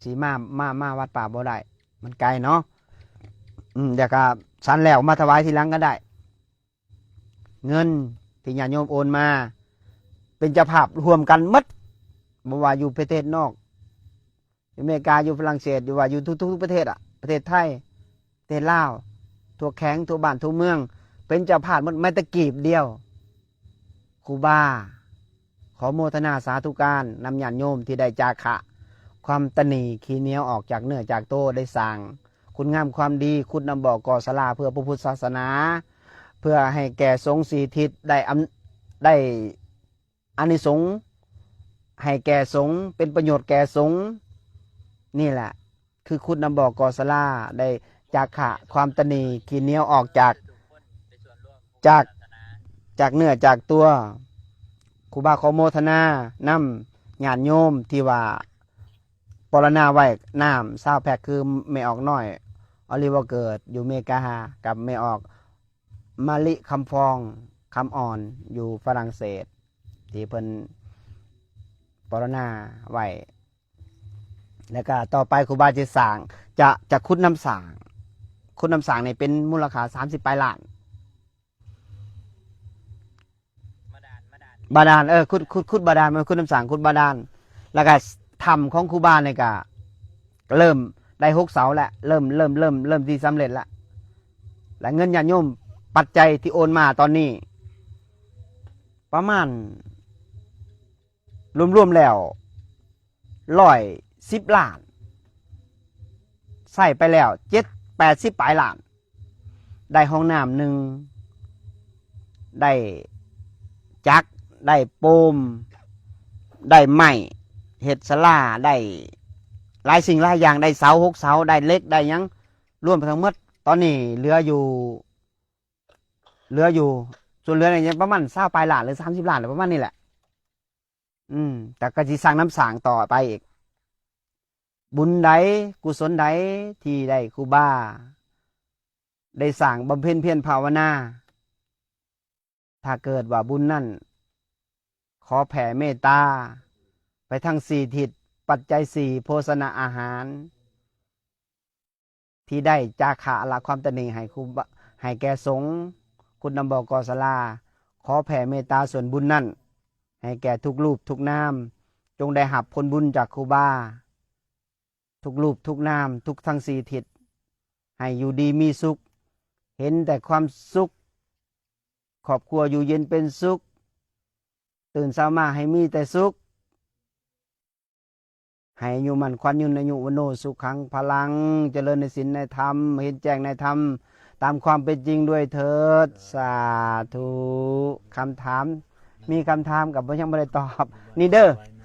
สีมาวัดป่าบ่ได้มันไกลเนาะเดี๋ยวก็สันแล้วมาถวายทีหลังก็ได้ เงินที่ญาติโยมโอนมาเป็นเจ้าภาพรวมกันหมดบ่ว่าอยู่ประเทศนอกอยู่อเมริกาอยู่ฝรั่งเศสอยู่ว่าอยู่ทุกประเทศประเทศไทยประเทศลาวทั่วแข้งทั่วบ้านทั่วเมืองเป็นเจ้าภาพหมดไม่ตะกีบเดียวครูบาขอโมทนาสาธุการนำญาติโยมที่ได้จาคะความตนีขี้เหนียวออกจากเนื้อจากโตได้สร้างคุณงามความดีคุณนำบอกก่อศาลาเพื่อพระพุทธศาสนาเพื่อให้แก่สงฆ์สีทิศได้อานิสงส์ให้แก่สงฆ์เป็นประโยชน์แก่สงฆ์นี่แหละคือคุณนำบอกก่อศาลาได้จาคะความตนีขี้เหนียวออกจาก ทุกคนเป็นส่วนร่วม จากเนื้อจากตัวครูบาขอโมทนานำญาติโยมที่ว่าปรณาไว้น้ำซาวแพกคือไม่ออกน้อยอลิเวอร์เกิดอยู่อเมริกากับไม่ออกมาลิคำฟองคำอ่อนอยู่ฝรั่งเศสที่เพิ่นปรณาไว้แล้วก็ต่อไปครูบาจะสร้างจะคุดน้ำสางในเป็นมูลค่า30 ปลายล้านบาดาลขุดบาดาลมันขุดน้ำสางขุดบาดาลแล้วก็ทำของครูบาเนี่ยก็เริ่มได้6 เสาแล้วเริ่มที่สำเร็จแล้วและเงินญาติโยมปัจจัยที่โอนมาตอนนี้ประมาณรวมแล้ว110 ล้านใส่ไปแล้ว80 ปลายล้านได้ห้องน้ำ1ได้จักได้โปมได้ไม้เห็ดสลาได้หลายสิ่งหลายอย่างได้เสา6 เสาได้เล็กได้ยังรวมทั้งหมดตอนนี้เหลืออยู่ส่วนเหลือเนี่ยประมาณ20 ปลายล้านหรือ30 ล้านหรือประมาณนี้แหละแต่ก็จะสร้างน้ำสางต่อไปอีกบุญใดกุศลใดที่ได้ครูบาได้สร้างบำเพ็ญเพียรภาวนาถ้าเกิดว่าบุญนั่นขอแผ่เมตตาไปทั้ง4 ทิศปัจจัย4โภชนะอาหารที่ได้จาคะละความตนีให้แก่สงฆ์คุณนำบอกกศลาขอแผ่เมตตาส่วนบุญนั่น ให้แก่ทุกรูปทุกนามจงได้หับผลบุญจากครูบาทุกรูปทุกนามทุกทั้งสี่ทิศให้อยู่ดีมีสุขเห็นแต่ความสุขครอบครัวอยู่เย็นเป็นสุขตื่นเช้ามาให้มีแต่สุขให้อายุมันควันยืนอายุวโนสุขังพลังเจริญในศีลในธรรมเห็นแจ้งในธรรมตามความเป็นจริงด้วยเถิดสาธุคำถามมีคำถามกับพ่อยังไม่ได้ตอบนี่เด้อ ไว้